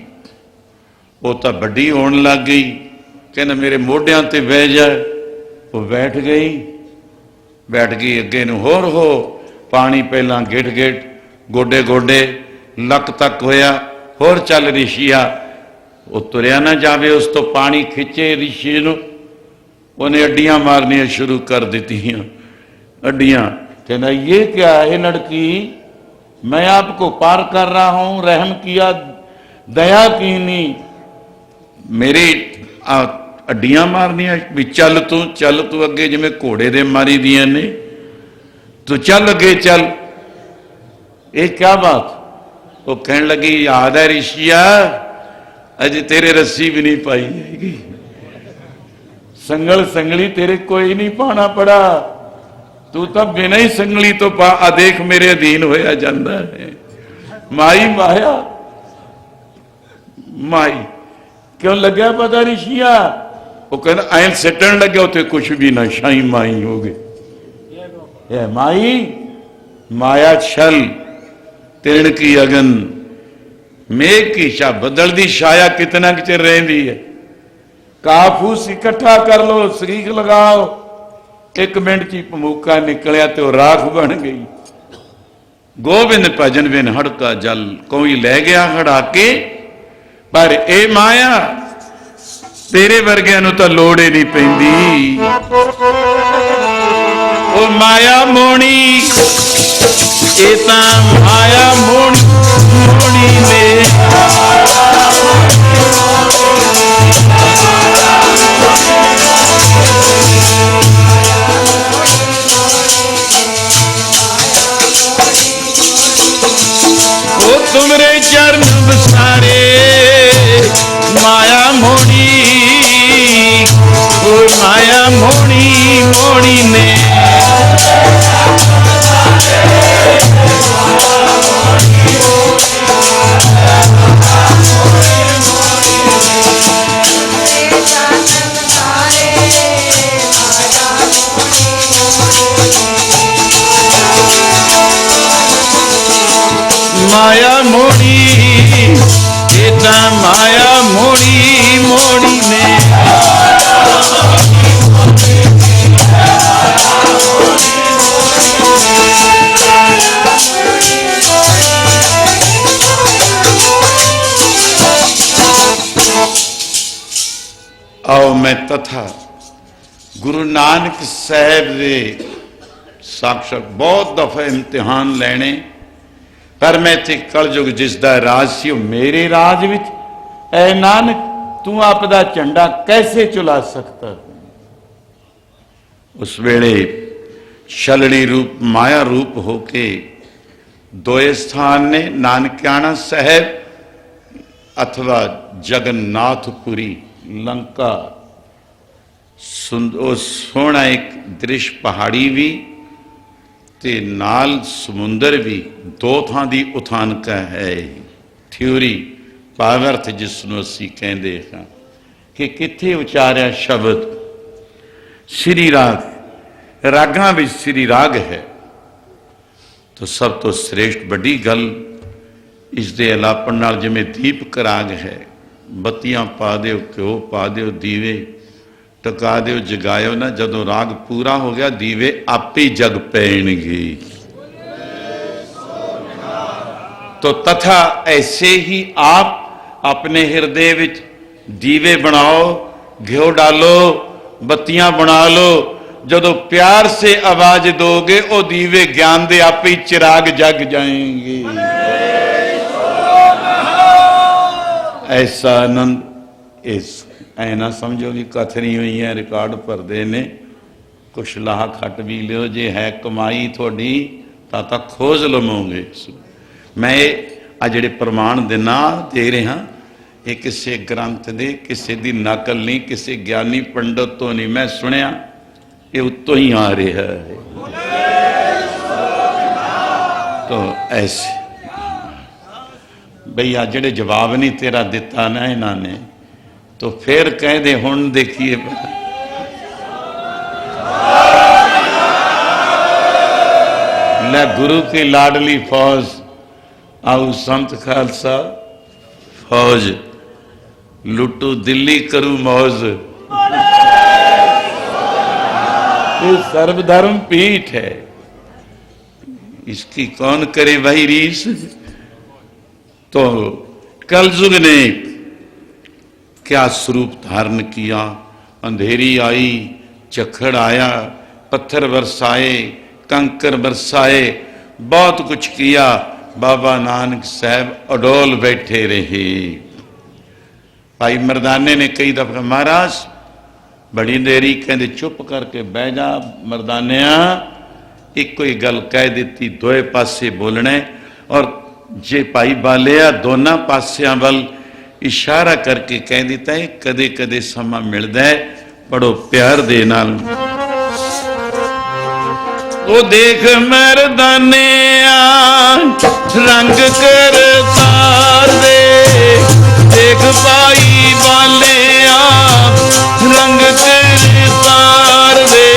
वो तो बड़ी होने लग गई, कहना मेरे मोढियां ते बह जाए। वो बैठ गई अगे नूं होर हो, पानी पहला गिट गिट, गोडे गोडे, लक तक होया, होर चल ऋषिया। वो तुरया ना जावे, उस तो पानी खिंचे ऋषि नूं, उन्हें अड्डियां मारनियां शुरू कर दी। अड्डियां, कहना ये क्या है लड़की, मैं आपको पार कर रहा हूं, रहम किया, दया की नहीं, मेरे अड्डियां मारनियां भी, चल तू अगे, जिवें घोड़े दे मारी दियां ने, तू चल अगे चल। ये क्या बात? वो कहने लगी याद है ऋषिया, अज तेरे रस्सी भी नहीं पाई जाएगी, संगल संगली तेरे कोई नहीं पाना पड़ा, तू तो बिना ही संगली तो पा, देख मेरे अधीन होया जाता है। माई माया, माई क्यों लग्या पता ऋषिया? वो कहना ऐन सिटन लगे, उसे कुछ भी ना, शाही माई हो गए। माई माया छल तिरण की अगन, मेघ की छा, बदल दी छाया कितना कि चिर रही है। काफूस इकट्ठा कर लो, सरीख लगाओ, एक मिनट ची भमूका निकलिया तो राख बन गई। गोबिंद भजन बिन हड़का जल, कोई लै गया हड़ा के, पर ए माया तेरे वर्गिਆਂ ਨੂੰ ਤਾਂ ਲੋੜ ਹੀ नहीं ਪੈਂਦੀ। ओ माया मोणी, ये तां माया मोणी मोणी ने, ओ तुमरे चरण बसारे माया मोणी, ओ माया मोणी मोणी ने, माया मोड़ी, एता माया मोड़ी मोड़ी ने, आओ मैं तथा गुरु नानक साहब दे साक्षात बहुत दफा इम्तिहान लेने, पर मैं इत्थे कलयुग जिसदा राज सी मेरे राज विच, ऐ नानक तू आपदा झंडा कैसे चला सकता। उस वेले छलनी रूप माया रूप होके दोए स्थान ने, नानकियाना साहब अथवा जगन्नाथपुरी लंका। सोहना एक दृश्य पहाड़ी भी ते नाल समुंदर भी, दो थां दी उथानका है। थ्योरी पावर्थ जिसनों असी कहते हैं कि किथे उचारिया शब्द श्री राग, रागां विच श्री राग है तो सब तो श्रेष्ठ बड़ी गल इस दे अलापण नाल जिवें दीपक राग है, बत्तियां पा दिओ, घ्यो पा दिओ, दीवे टका दिओ, जगायो ना, जदों राग पूरा हो गया दीवे आपे ही जग पैणगे। तो तथा ऐसे ही आप अपने हृदय विच दीवे बनाओ, घ्यो डालो, बत्तियां बना लो, जदों प्यार से आवाज दोगे वो दीवे ज्ञान दे आपे ही चिराग जग जाएंगे। ऐसा आनंद इस ऐ ना समझो कि कथनी हुई है, रिकॉर्ड भरते ने, कुछ लाह खट भी लियो, जे है कमाई थोड़ी तो खोज लवोगे। मैं आ जिहड़े प्रमाण देना दे रहा, ये किसी ग्रंथ दे किसी दी नकल नहीं, किसी ज्ञानी पंडित तो नहीं मैं सुनिया, ये उत्तों ही आ रहा है। तो ऐसे बई आ जिहड़े जवाब नहीं तेरा दिता ना इन्होंने, तो फिर कह दे हुण देखिए ले गुरु की लाडली फौज, आओ संत खालसा फौज, लुटू दिल्ली करू मौज। ये सर्वधर्म पीठ है, इसकी कौन करे वही रीस। तो कलयुग ने क्या स्वरूप धारण किया, अंधेरी आई, झक्खड़ आया, पत्थर बरसाए, कंकर बरसाए, बहुत कुछ किया। बाबा नानक साहब अडोल बैठे रहे। भाई मरदाने ने कई दफा महाराज बड़ी देरी कहते चुप करके बह जा मरदानिया, एक कोई गल कह दी, दोए पासे बोलने, और जे भाई बालिया दोनों पासियां वल इशारा करके कह दिता है, कदे कदे समा मिलता है, बड़ो प्यार दे नाल। वो देख मरदाने रंग कर तार दे, देख भाई वाले रंग कर तार दे।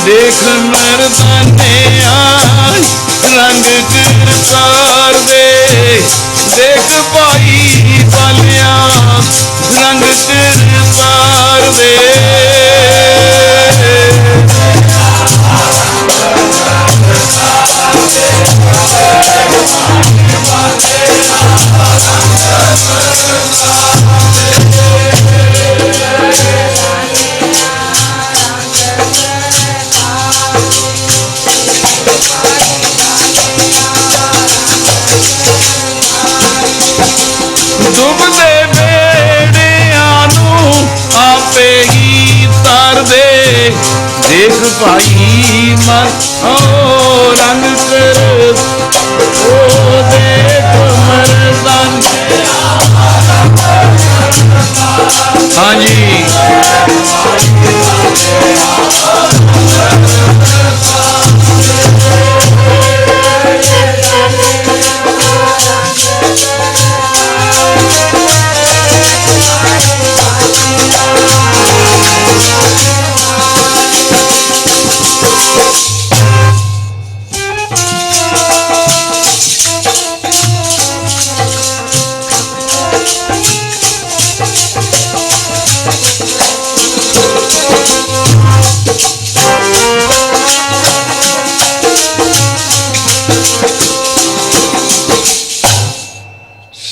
देख मर्दाने रंग किरदार दे, देख भाई बालिया रंग किरदार दे। डुबदे बेड़ियां नू आपे ही तार दे, देख भाई मर ओ रंग कर ओ देख मर्दान। हाँ जी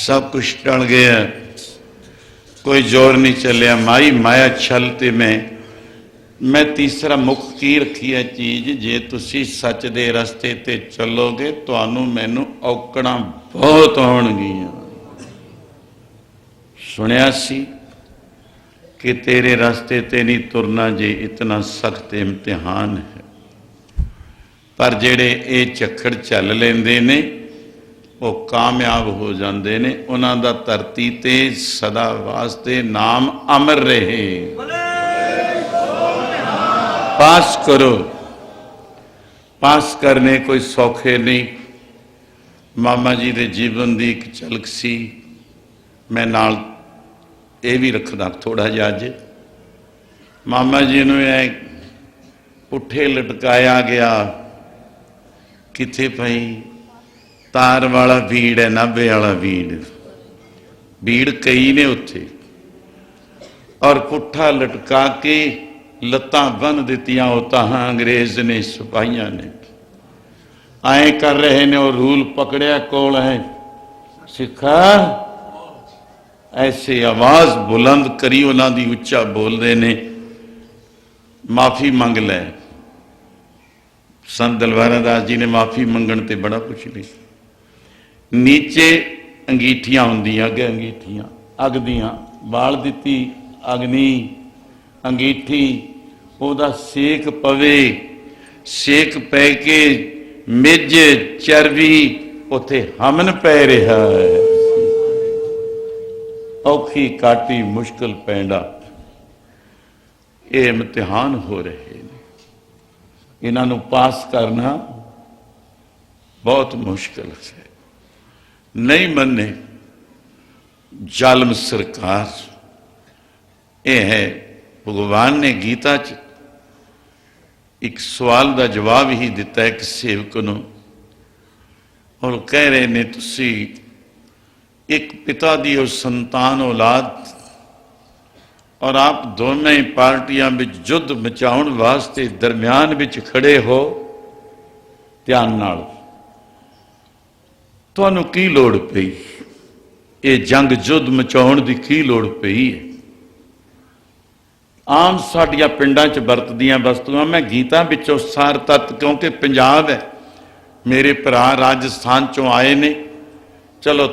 सब कुछ टल गया, कोई जोर नहीं चलिया। माई माया छल ते मैं तीसरा मुख की रखी है चीज, जे तुसी सच दे रस्ते ते चलोगे तुहानू मैनू औकड़ां बहुत आउणगीआं। सुनिया सी कि तेरे रास्ते ते नहीं तुरना जे इतना सख्त इम्तिहान है, पर जेड़े ये झक्खड़ चल लेंदे ने वो कामयाब हो जाते ने, उन्हां दा धरती ते सदा वास्ते नाम अमर रहे। पास करो, पास करने कोई सौखे नहीं। मामा जी दे जीवन की एक झलक सी, मैं नाल ये भी रखदा थोड़ा जिहा। अज मामा जी नूं पुठे लटकाया गया, किथे पई तार वाला भीड़ है, नाभे वाला भीड़ कई ने उत्थे, और पुठा लटका के लत्तां बन दित्तियां वो ताहां अंग्रेज ने सिपाहियां ने आए कर रहे ने, और रूल पकड़िया कोल है सिखा, ऐसे आवाज बुलंद करी उन्हां दी, उच्चा बोलते ने माफी मंग लै। संत दलवारा दास जी ने माफी मंगण ते बड़ा कुछ लिखा। नीचे अंगीठियां होंदियां, अगे अंगीठियां अग दियां बाल दिती अग्नि अंगीठी, ओदा सेक पवे, सेक पै के मिज चरबी उथे हमन पै रहा है। औखी काटी मुश्किल पैंडा, ये इम्तिहान हो रहे हैं, इन्हां नूं पास करना बहुत मुश्किल है। नहीं मन्ने जालम सरकार। यह है भगवान ने गीता च एक सवाल का जवाब ही दिता है कि सेवक नूं, और कह रहे ने तुसी एक पिता दी संतान औलाद, और आप दोनों ही पार्टियां विच युद्ध मचाउण वास्ते दरम्यान विच खड़े हो। ध्यान नाल, तुहानू की लोड़ पई? ये जंग युद्ध मचाउण दी की लोड़ पई है? आम साडियां पिंडां च वरतदियां वस्तुआं, मैं गीता विचों सार तत्त, क्योंकि पंजाब है, मेरे भरा राजस्थान चों आए ने, चलो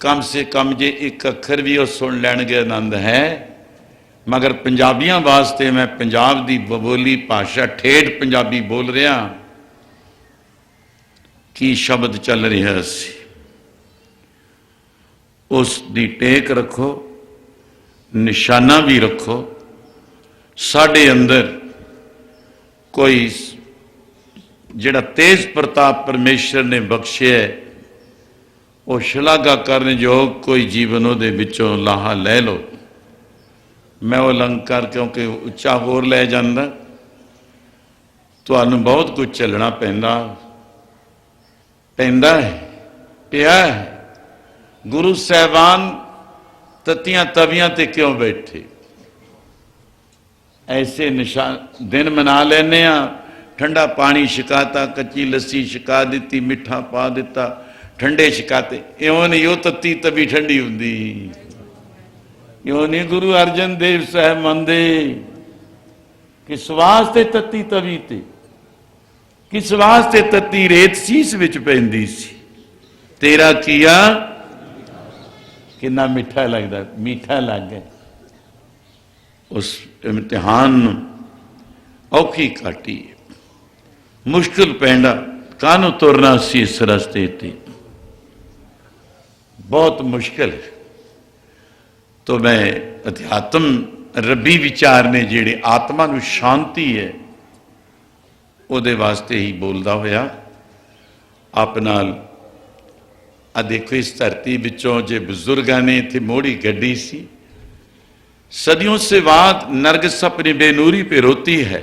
कम से कम जे एक अखर भी वो सुन लैणगे आनंद है। मगर पंजाबियों वास्ते मैं पंजाब की बोली भाषा ठेठ पंजाबी बोल रहा। की शब्द चल रहा सी, उस दी टेक रखो, निशाना भी रखो। साडे अंदर कोई जिहड़ा तेज प्रताप परमेश्वर ने बख्शे है, वो शलाघा करन योग कोई जीवन उहदे विचों लाहा लै लो। मैं वो अलंकार क्योंकि उच्चा होर लै जांदा, तुहानूं बहुत कुछ झलना पैंदा है, पिया है। गुरु साहबान तत्तियां तवियां ते क्यों बैठे? ऐसे निशान दिन मना लेने, ठंडा पानी छकाता, कच्ची लस्सी छका दी, मिठा पा दिता, ठंडे छकाते। इउं नहीं वो तत्ती तवी ठंडी हुंदी, इउं नहीं गुरु अर्जन देव साहब मंनदे। किस वास्ते तत्ती तवी ते, किस वास्ते तत्ती रेत सीस विच पैंदी सी। तेरा किया कितना मिठा लगता, मीठा लग गया। उस इम्तिहान औखी काटी, मुश्किल पैंदा, कानू तुरना सी इस रस्ते ते, बहुत मुश्किल है। तो मैं अध्यात्म रबी विचार ने जेड़े आत्मा नू शांति है उहदे वास्ते ही बोलदा होया आप नाल आ देखो इस धरती विचों जे बुजुर्गां ने इत्थे मोड़ी गड्डी सी, सदियों से बाद नरगिस अपनी बेनूरी पे रोती है,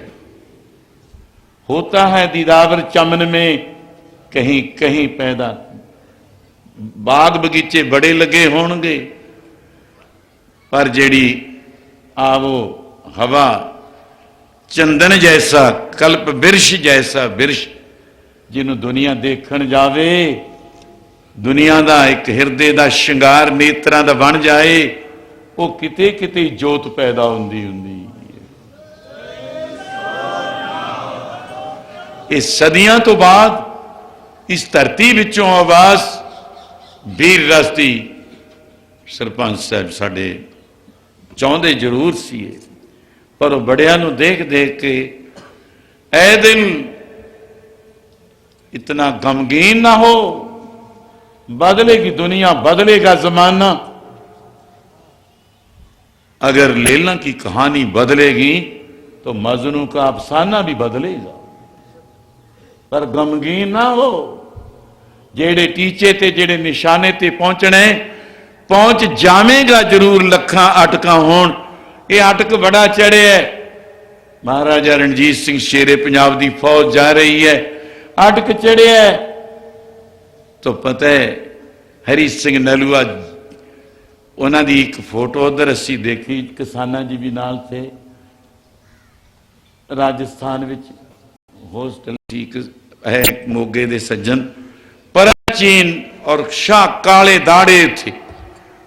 होता है दीदावर चमन में कहीं कहीं पैदा। बाग बगीचे बड़े लगे होंगे पर जेड़ी आवो हवा चंदन जैसा, कल्प बिरश जैसा बिरश, जिन्हों दुनिया देखण जावे, दुनिया का एक हिरदे का श्रृंगार नेत्रां दा बन जाए, वो किते किते जोत पैदा हुंदी हुंदी। इस सदियां तो बाद इस धरती विचों आवाज वीर रस्ती सरपंच साहब साडे चाहते जरूर सी, पर वो बड़िया नूं देख देख के ऐ दिल इतना गमगीन ना हो, बदलेगी दुनिया, बदलेगा जमाना। अगर लैला की कहानी बदलेगी तो मजनू का अफसाना भी बदलेगा, पर गमगीन ना हो। जेड़े टीचे ते जेड़े निशाने ते पहुंचने पहुंच जावेगा जरूर, लखा अटका होण। ये अटक बड़ा चढ़े है, महाराजा रणजीत सिंह शेरे पंजाब की फौज जा रही है, अटक चढ़े है। तो पता है हरी सिंह नलूआ, उन्हों की एक फोटो उधर असी देखी, किसाना जी भी नाल थे, राजस्थान विच होस्टल ठीक है, मोगे दे सज्जन प्राचीन और शाह काले दाड़े थे।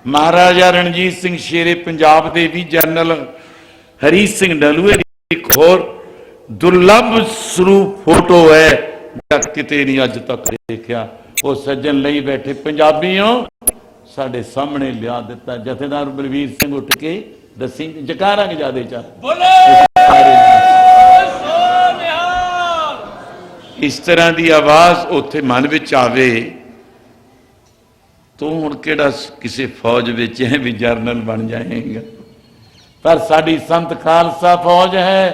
महाराजा रणजीत सिंह शेरे पंजाब के भी जनरल हरी सिंह नलूए की एक होर दुर्लभ स्वरूप फोटो है, किते नहीं अज तक देखा। वो सज्जन लई बैठे पंजाबियों साडे सामने लिया दिता। जथेदार बलवीर सिंह उठ के दसी जकारा के ज्यादा चाह इस तरह की आवाज उथे मन विच आवे तो हुण किहड़ा किसी फौज विच है भी जरनल बन जाएगा। पर साडी संत खालसा फौज है,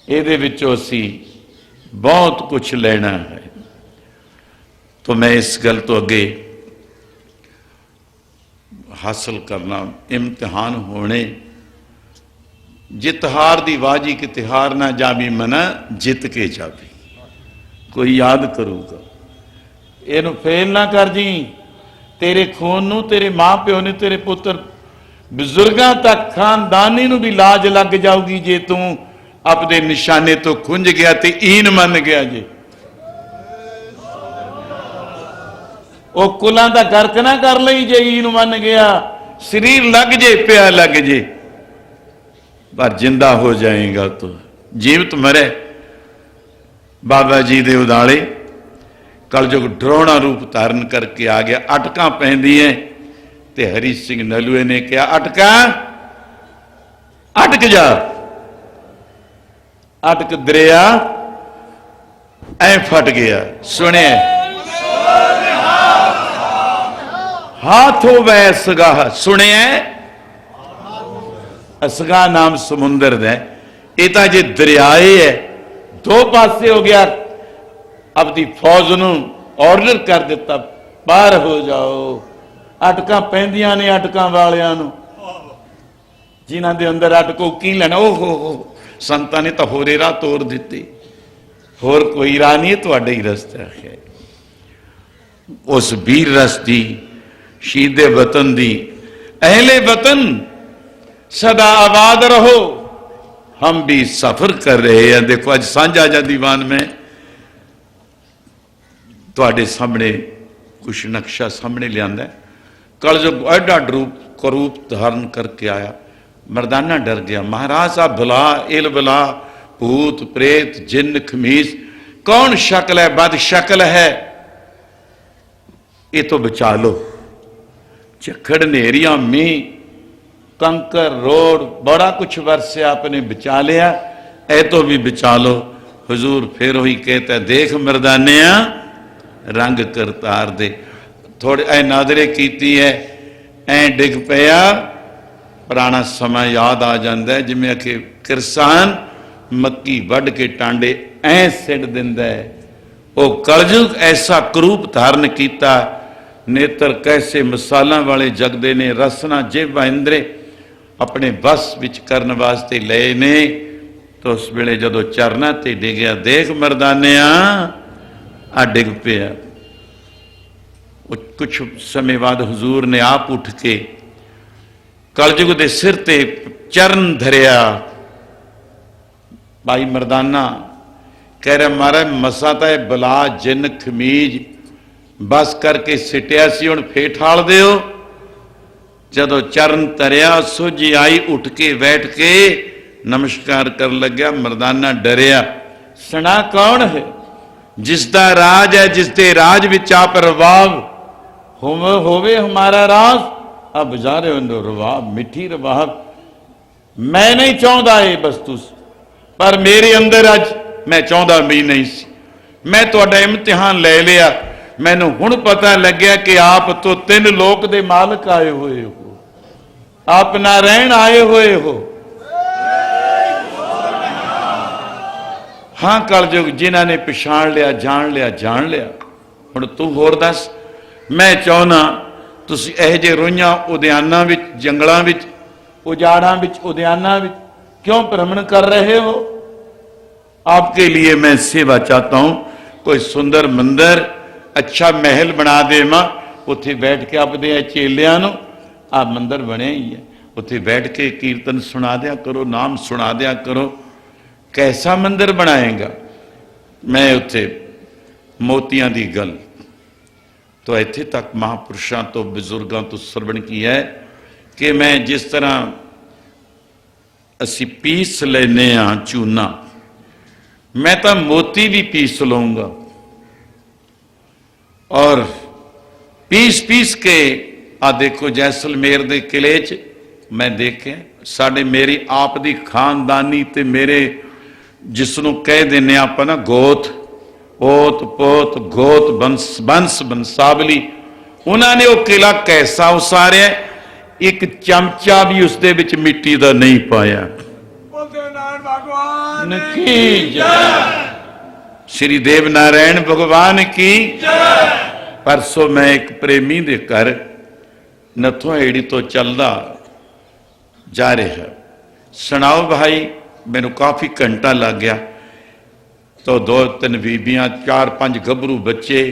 इहदे विचों असीं बहुत कुछ लेना है। तो मैं इस गल तो अगे हासिल करना, इम्तिहान होने, जित हार दी बाजी किते हार ना जावी मना जित के जावी, कोई याद करूगा। इनू फेल ना कर जी, तेरे खून नू तेरे मां प्यो ने, तेरे पुत्र बुजुर्गों तक खानदानी नू भी लाज लग जाऊगी जे तू अपने निशाने तो खुंज गया ते ईन मन गया जे। वो कुलां दा गर्क ना कर लई जे ईन मन गया, शरीर लग जे पिया लग जे, पर जिंदा हो जाएगा तो जीवित मरे। बाबा जी दे उदाले कलयुग ड्रोना रूप धारण करके आ गया। अटकां पैंदियां ते हरी सिंह नलूए ने कहा, अटका अटक जा। अटक दरिया ऐ फट गया। सुने हाथ हो वै असगाह, सुने असगा नाम समुंदर है, ये तो जे दरियाए है, दो पासे हो गया। अपनी फौज नूं ऑर्डर कर दिता पार हो जाओ। अटकां पैंदियां ने अटकां वालियां नूं, जिन्हां दे अंदर अटको की लेना। ओहो हो, संतां ने तो होरे राह तोड़ दिते, होर कोई राह नहीं, तुहाडा ही रस्ता है। उस वीर रस दी, शहीदे वतन दी, अहले वतन सदा आबाद रहो। हम भी सफर कर रहे हैं। देखो अज सांझा आजादीवान में तुहाडे सामने कुछ नक्शा सामने लिया। कल जो एडा करूप धारण करके आया, मर्दाना डर गया। महाराज आप भला इल बला भूत प्रेत जिन्न खमीस कौन शक्ल है, बद शक्ल है, ये तो बचा लो। झक्खड़ नेरिया मीह कंकर रोड बड़ा कुछ वर्षे आपने बचा लिया, ए तो भी बचा लो। हुजूर फिर वही कहता है, देख मर्दाने रंग करतार दे। थोड़े ऐ नादरे कीती है, ऐ डिग पिया, पुराना समय याद आ जाता है। जिमें कि किरसान मक्की वढ़ के टांडे ऐ सिट दिंदा है। वो कलयुग ऐसा करूप धारण किया। नेत्र कैसे मसालों वाले जगदे ने, रसना जेबा इंद्रे अपने बस विच करने वास्ते ले ने। तो उस वेले जदों चरना ते डिगया, देख मर्दाने आ डिग पिया। कुछ समय बाद हुजूर ने आप उठ के कलयुग के सिर ते चरण धरिया। भाई मर्दाना कह रहा, महाराज मसा तो बला जिन खमीज बस करके सिटिया सी, हुण फेर ठाल दिओ। जदों चरण तरिया, सुझी आई, उठ के बैठ के नमस्कार कर लग्या। मर्दाना डरिया, सना कौन है? जिसदा राज है, जिसके राज विच आप रवाब होवे हमारा राज। अब जा रहे हो रवाब, मिठी रवाब। मैं नहीं चाहता ये वस्तु, पर मेरे अंदर अज मैं चाहता भी नहीं सी। मैं तुहाडा इम्तिहान ले लिया। मैनू हुण पता लग्या कि आप तो 3 लोक दे मालक आए हुए हो, आप नारायण आए हुए हो। हाँ कलयुग जिन्हां ने पछाण लिया, जान लिया, जान लिया। हुण तू होर दस। मैं चाहुंदा तुसीं इहो जिहे रोइयां उद्यानां विच, जंगलां विच, उजाड़ां विच, उद्यानां विच क्यों भ्रमण कर रहे हो? आपके लिए मैं सेवा चाहता हूं। कोई सुंदर मंदिर, अच्छा महल बना देवां, उत्थे बैठ के अपने चेलियां नूं, आ मंदिर बने ही है, उत्थे बैठ के कीर्तन सुना दिया करो, नाम सुना दिया करो। कैसा मंदिर बनाएगा? मैं उत्थे मोतियां दी गल तो इत्थे तक महापुरुषों तो बजुर्गों तो सरवण की है कि मैं जिस तरह असी पीस लेने चूना, मैं तो मोती भी पीस लूंगा और पीस पीस के आ देखो जैसलमेर के किले च मैं देखे साडे मेरी आप दी खानदानी ते मेरे जिसनों कह देने आप ना गोत ओत पोत गोत बंस बंस बंसावली, उन्होंने वो किला कैसा उसारिया, एक चमचा भी उसदे विच मिट्टी दा नहीं पाया। भगवान की जय, श्री देव नारायण भगवान की जय। परसों मैं एक प्रेमी दे घर नथों एड़ी तो चलदा जा रहा, सुनाओ भाई, मैनू काफ़ी घंटा लग गया। तो 2-3 बीबियां, 4-5 गभरू बच्चे,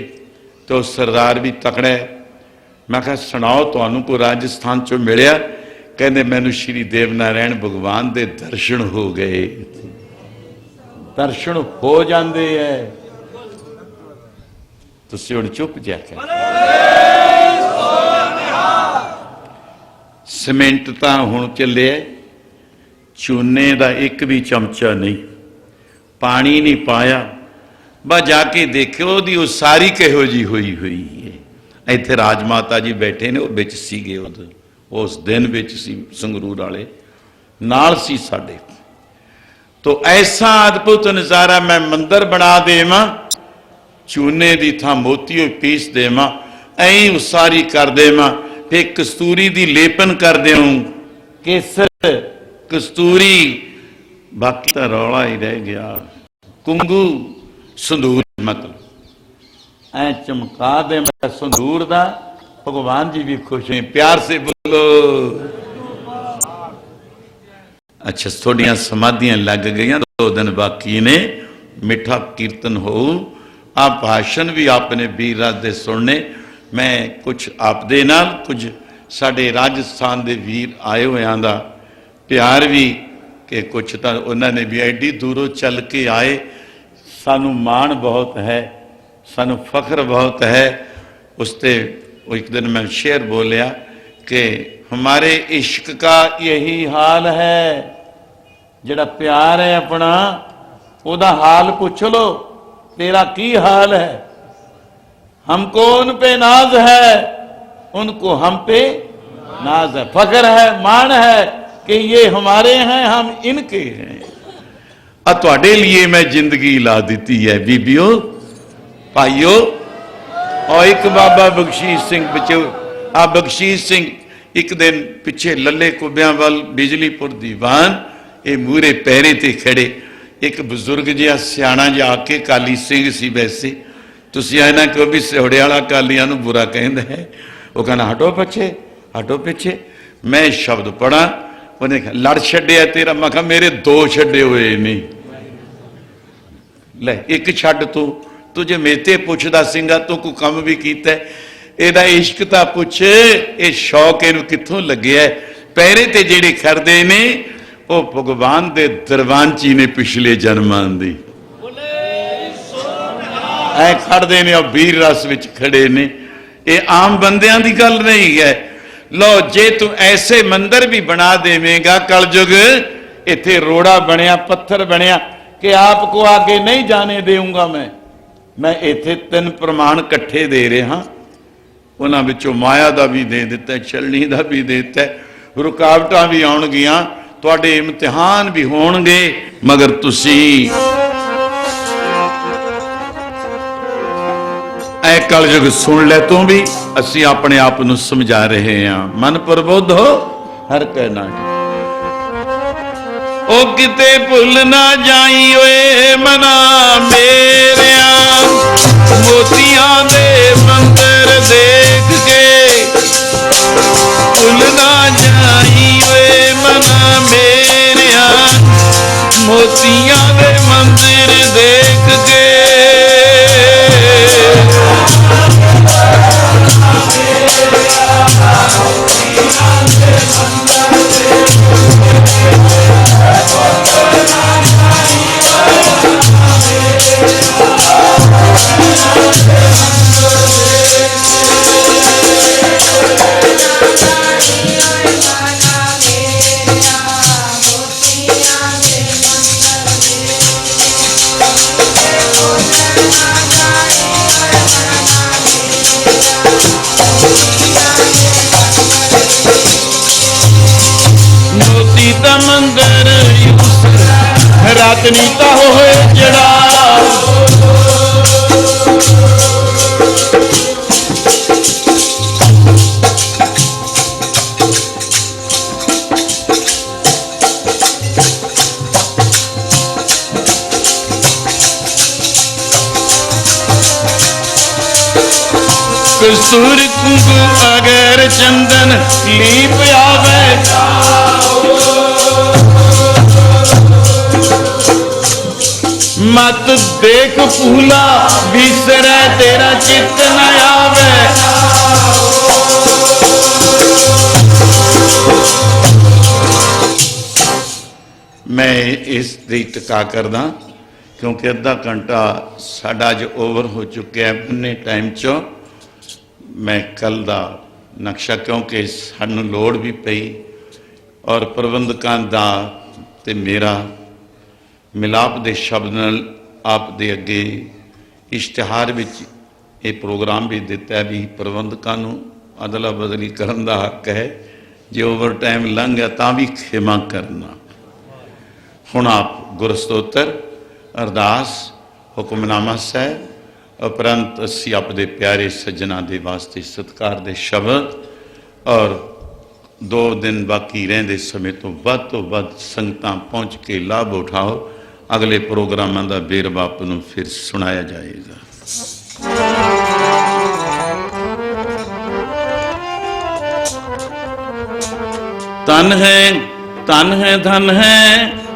तो सरदार भी तकड़ा। मैं कहा सुनाओ तुहानू को राजस्थान चो मिलिया? कहते मैनू श्री देव नारायण भगवान दे दर्शन हो गए। दर्शन हो जाते हैं, तुसीं हुण चुप जा के। सीमेंट तां हुण चले, चूने का एक भी चमचा नहीं, पानी नहीं पाया। बस जाके देखो दी उसारी किहो जी हुई हुई है। इत्थे राजमाता जी बैठे ने, बिच सीगे उस दिन बिच सी, संगरूर वाले नाल सी साडे। तो ऐसा अद्भुत नज़ारा, मैं मंदिर बना देवां, चूने की थां मोती पीस देवां, ऐ उसारी कर देवां, फिर कस्तूरी दी लेपन कर देऊं, केसर कस्तूरी, बाकी तो रौला ही रह गया। कुंगू संदूर मतलब ऐ चमका दे मैं संदूर दा, भगवान जी भी खुश हैं। प्यार से बोलो। अच्छा थोड़िया समाधियां लग गई, 2 दिन बाकी ने, मिठा कीर्तन हो, आप भाषण भी आपने वीर राज दे सुनने। मैं कुछ आपदे नाल कुछ साडे राजस्थान दे वीर आए होयां दा प्यार भी, कि कुछ तो उन्होंने भी एडी दूरों चल के आए। सानू माण बहुत है, सानू फख्र बहुत है। उसते एक दिन मैं शेर बोलिया कि हमारे इश्क का यही हाल है, जिहड़ा प्यार है अपना उहदा हाल पूछ लो, तेरा की हाल है। हमको उन पे नाज है, उनको हम पे नाज है, फख्र है, मान है कि ये हमारे हैं, हम इनके हैं। तुहाडे लिए मैं जिंदगी ला दी है बीबियो भाइयों। और एक बाबा बख्शीश सिंह बचो, आ बख्शीश सिंह एक दिन पिछे लले कुबिया वाल बिजलीपुर दीवान, ये मूहरे पैरे ते खड़े एक बजुर्ग जिहा सियाणा जिहा आके, काली सिंह सी वैसे, तुसीं आए ना क्यों भी सिहड़े वाला कालियां नूं बुरा कहंदा है। वो कहना हटो पिछे, हटो पिछे। मैं शब्द पढ़ा, उन्हें लड़ छड्डिया तेरा, मैं कहा मेरे 2 छड्डे हुए नहीं, ले एक छड्ड तू जे मेते पुछदा सिंगा तू कोई काम भी कीता है, एदा इश्क तां पुछ, ये शौक इहनूं कित्थों लग्गिया। पैरे ते जिहड़े खड़दे ने वो भगवान दे दरबानची ने पिछले जन्मां दी, ऐ खड़दे ने और वीर रस विच खड़े ने। ये आम बंदियां दी गल नहीं है। लो जे तू ऐसे मंदिर भी बना देवेगा, कलयुग इत्थे रोड़ा बनिया, पत्थर बनिया कि आपको आगे नहीं जाने देऊंगा मैं इत्थे 3 प्रमाण कट्ठे दे रहा, उन्हां विचों माया दा भी दे दिता, चलनी दा भी दे दिता, रुकावटां भी आउणगियां, तुहाडे इम्तिहान भी होणगे, मगर तुसीं ऐ कलयुग सुन ले तू भी। असी अपने आप नूं समझा रहे हैं, मन प्रबुद्ध हो हर कहना। ओ किते भुल ना जाई ओए मना मेरिया, मोतियां दे मंदिर देख के भुल ना जाई ओए मना मेरिया, मोतियां दे मंदिर देख के। मंदिर रात नीता होए जड़ा, कसूर कुंकु अगर चंदन लीप आवे, मत देख फूला बिसरे तेरा चित न आवे। मैं इस दी टिका करदा क्योंकि अद्धा घंटा साडा अज ओवर हो चुका है उन्ने टाइम चो। मैं कल दा नक्शा क्योंकि सानू लोड़ भी पई और प्रबंधकां दा ते मेरा मिलाप दे शब्द नाल आप दे अगे इश्तिहार विच ये प्रोग्राम भी दिता है भी प्रबंधकां नूं अदला बदली करन दा हक है, जे ओवर टाइम लंघ गया तां भी खेमा करना। हुण आप गुरस्तोत्र अरदास हुक्मनामा साहब उपरंत असी अपने प्यारे सज्जना दे वास्ते सत्कार दे शब्द और 2 दिन बाकी रहंदे समय तो वध संगतां पहुँच के लाभ उठाओ। अगले प्रोग्रामां दा वेरवा आपां फिर सुनाया जाएगा। तन है धन है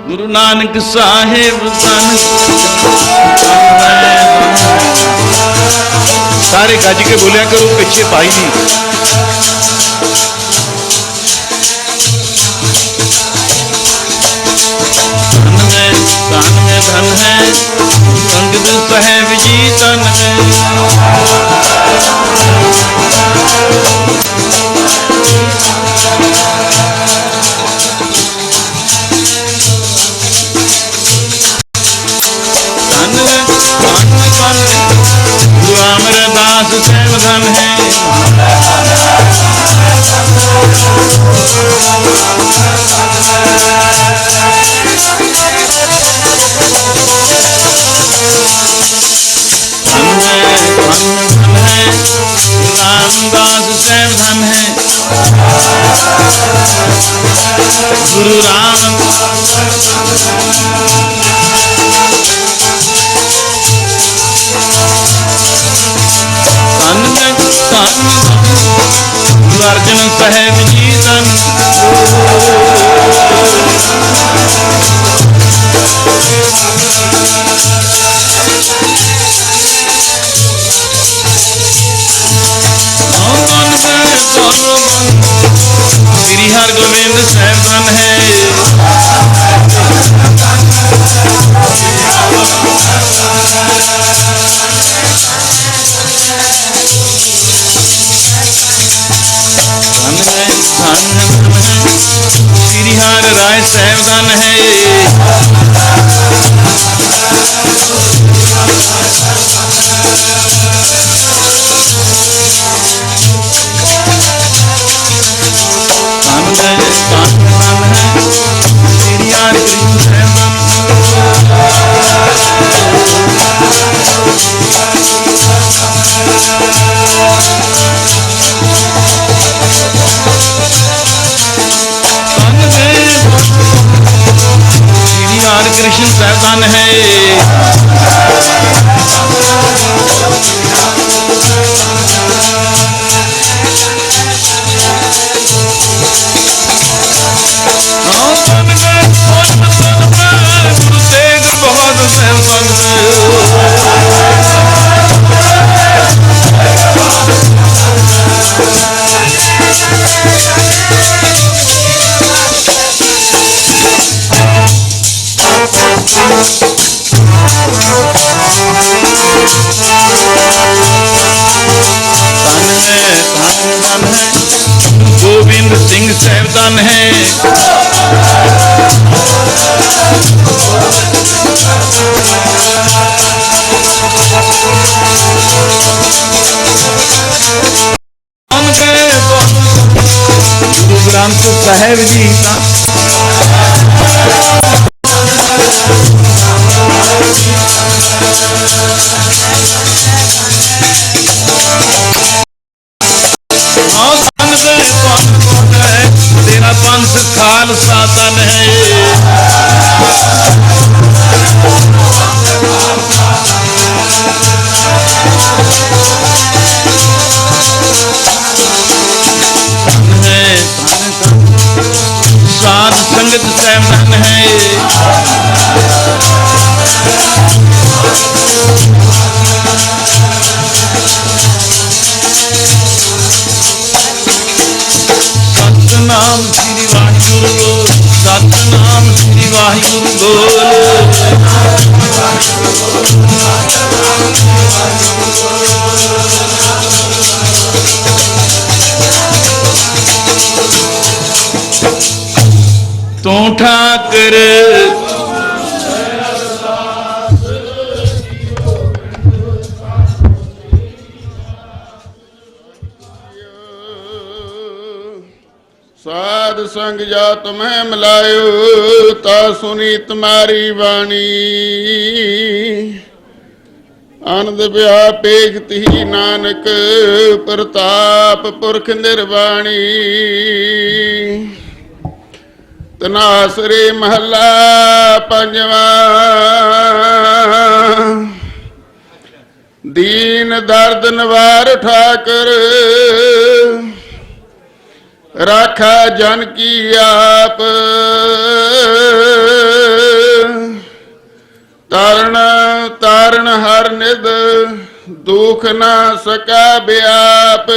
गुरु नानक साहिब धन है। सारे गज के बोलिया करो, पीछे भाई नहीं। धन है संगत साहिब जी धन है। गुरु अमरदास साहिब धन है। रामदास साहिब धन है। गुरु राम गुरु अर्जन साहिब जी धन। श्री हरगोविंद साहिब धन है। श्री हर राय साहिब धन है। कृष्ण साहिब धन है। गुरु तेग बहादुर साहिब धन है। गोविंद सिंह साहिब धन है। गुरु ग्रंथ साहिब जी का तेरा पंथ खालसा धन है। साध संगत साहिब धन है। सतनाम श्री वाहिगुरु बोल, सतनाम श्री वाहिगुरु बोल। तू ठाकर साध संग जा तुम्हें मिलायो, ता सुनी तुम्हारी वाणी। आनंद ब्याह पेखत ही नानक, प्रताप पुरख निर्वाणी। तनासरे महला पंजवा, दीन दर्द नवार ठाकर। ਰਾਖਾ ਜਨ ਕੀ ਆਪ ਤਾਰਨ ਤਾਰਨ ਹਰ ਨਿਧ ਦੁਖ ਨਾ ਸਕਾ ਬਿਆਪ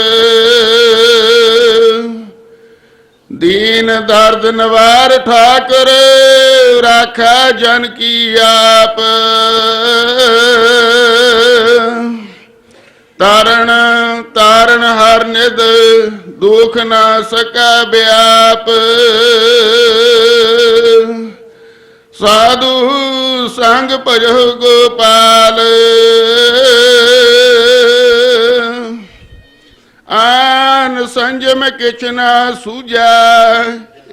ਦੀਨ ਦਰਦ ਨਿਵਾਰ ਠਾਕੁਰ ਰਾਖਾ ਜਨ ਕੀ ਆਪ ਤਾਰਨ ਤਾਰਨ ਹਰ ਨਿਧ ਦੁਖ ਨਾ ਸਕਾ ਬਿਆਪ ਸਾਧੂ ਸੰਗ ਭਜੋ ਗੋਪਾਲ ਆਨ ਸੰਜਮ ਕਿਛ ਨਾ ਸੂਝਾ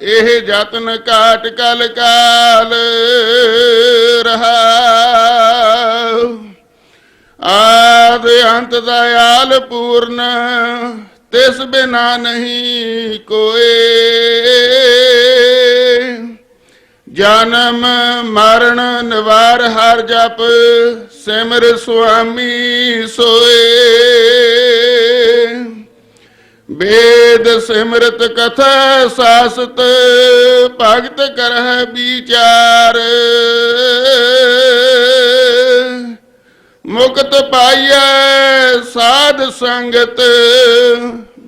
ਇਹ ਜਤਨ ਕਾਟ ਕਲ ਕਾਲ ਰਹਾ ਆਦ ਅੰਤ ਦਇਆਲ ਪੂਰਨ ਤਿਸ ਬਿਨਾ ਨਹੀਂ ਕੋਏ ਜਨਮ ਮਰਨ ਨਿਵਾਰ ਹਰ ਜਪ ਸਿਮਰ ਸੁਆਮੀ ਸੋਏ ਵੇਦ ਸਿਮਰਤ ਕਥਾ ਸਾਸਤ ਭਗਤ ਕਰਹਿ ਵਿਚਾਰ ਮੁਕਤ ਪਾਈਐ ਸਾਧ ਸੰਗਤ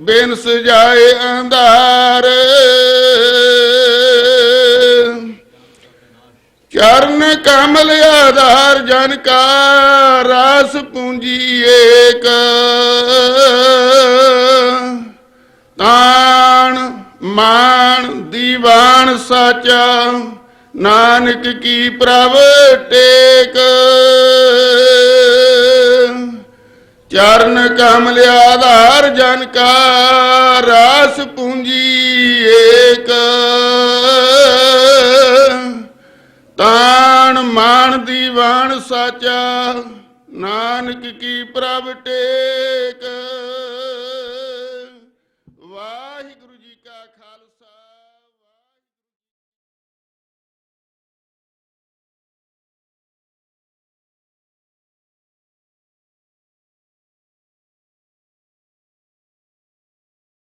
ਬਿਨ ਸਜਾਏ ਅੰਧਾਰ ਚਰਨ ਕਮਲ ਆਧਾਰ ਜਨ ਕਾ ਰਾਸ ਪੂੰਜੀ ਏਕ ਤਾਣ ਮਾਣ ਦੀਵਾਨ ਸਾਚਾ ਨਾਨਕ ਕੀ ਪ੍ਰਭ ਟੇਕ ਚਰਨ ਕਮਲ ਆਧਾਰ ਜਨ ਕਾ ਰਾਸ ਪੂੰਜੀ ਏਕ ਤਾਣ ਮਾਣ ਦੀਵਾਨ ਸਾਚਾ ਨਾਨਕ ਕੀ ਪ੍ਰਭ ਟੇਕ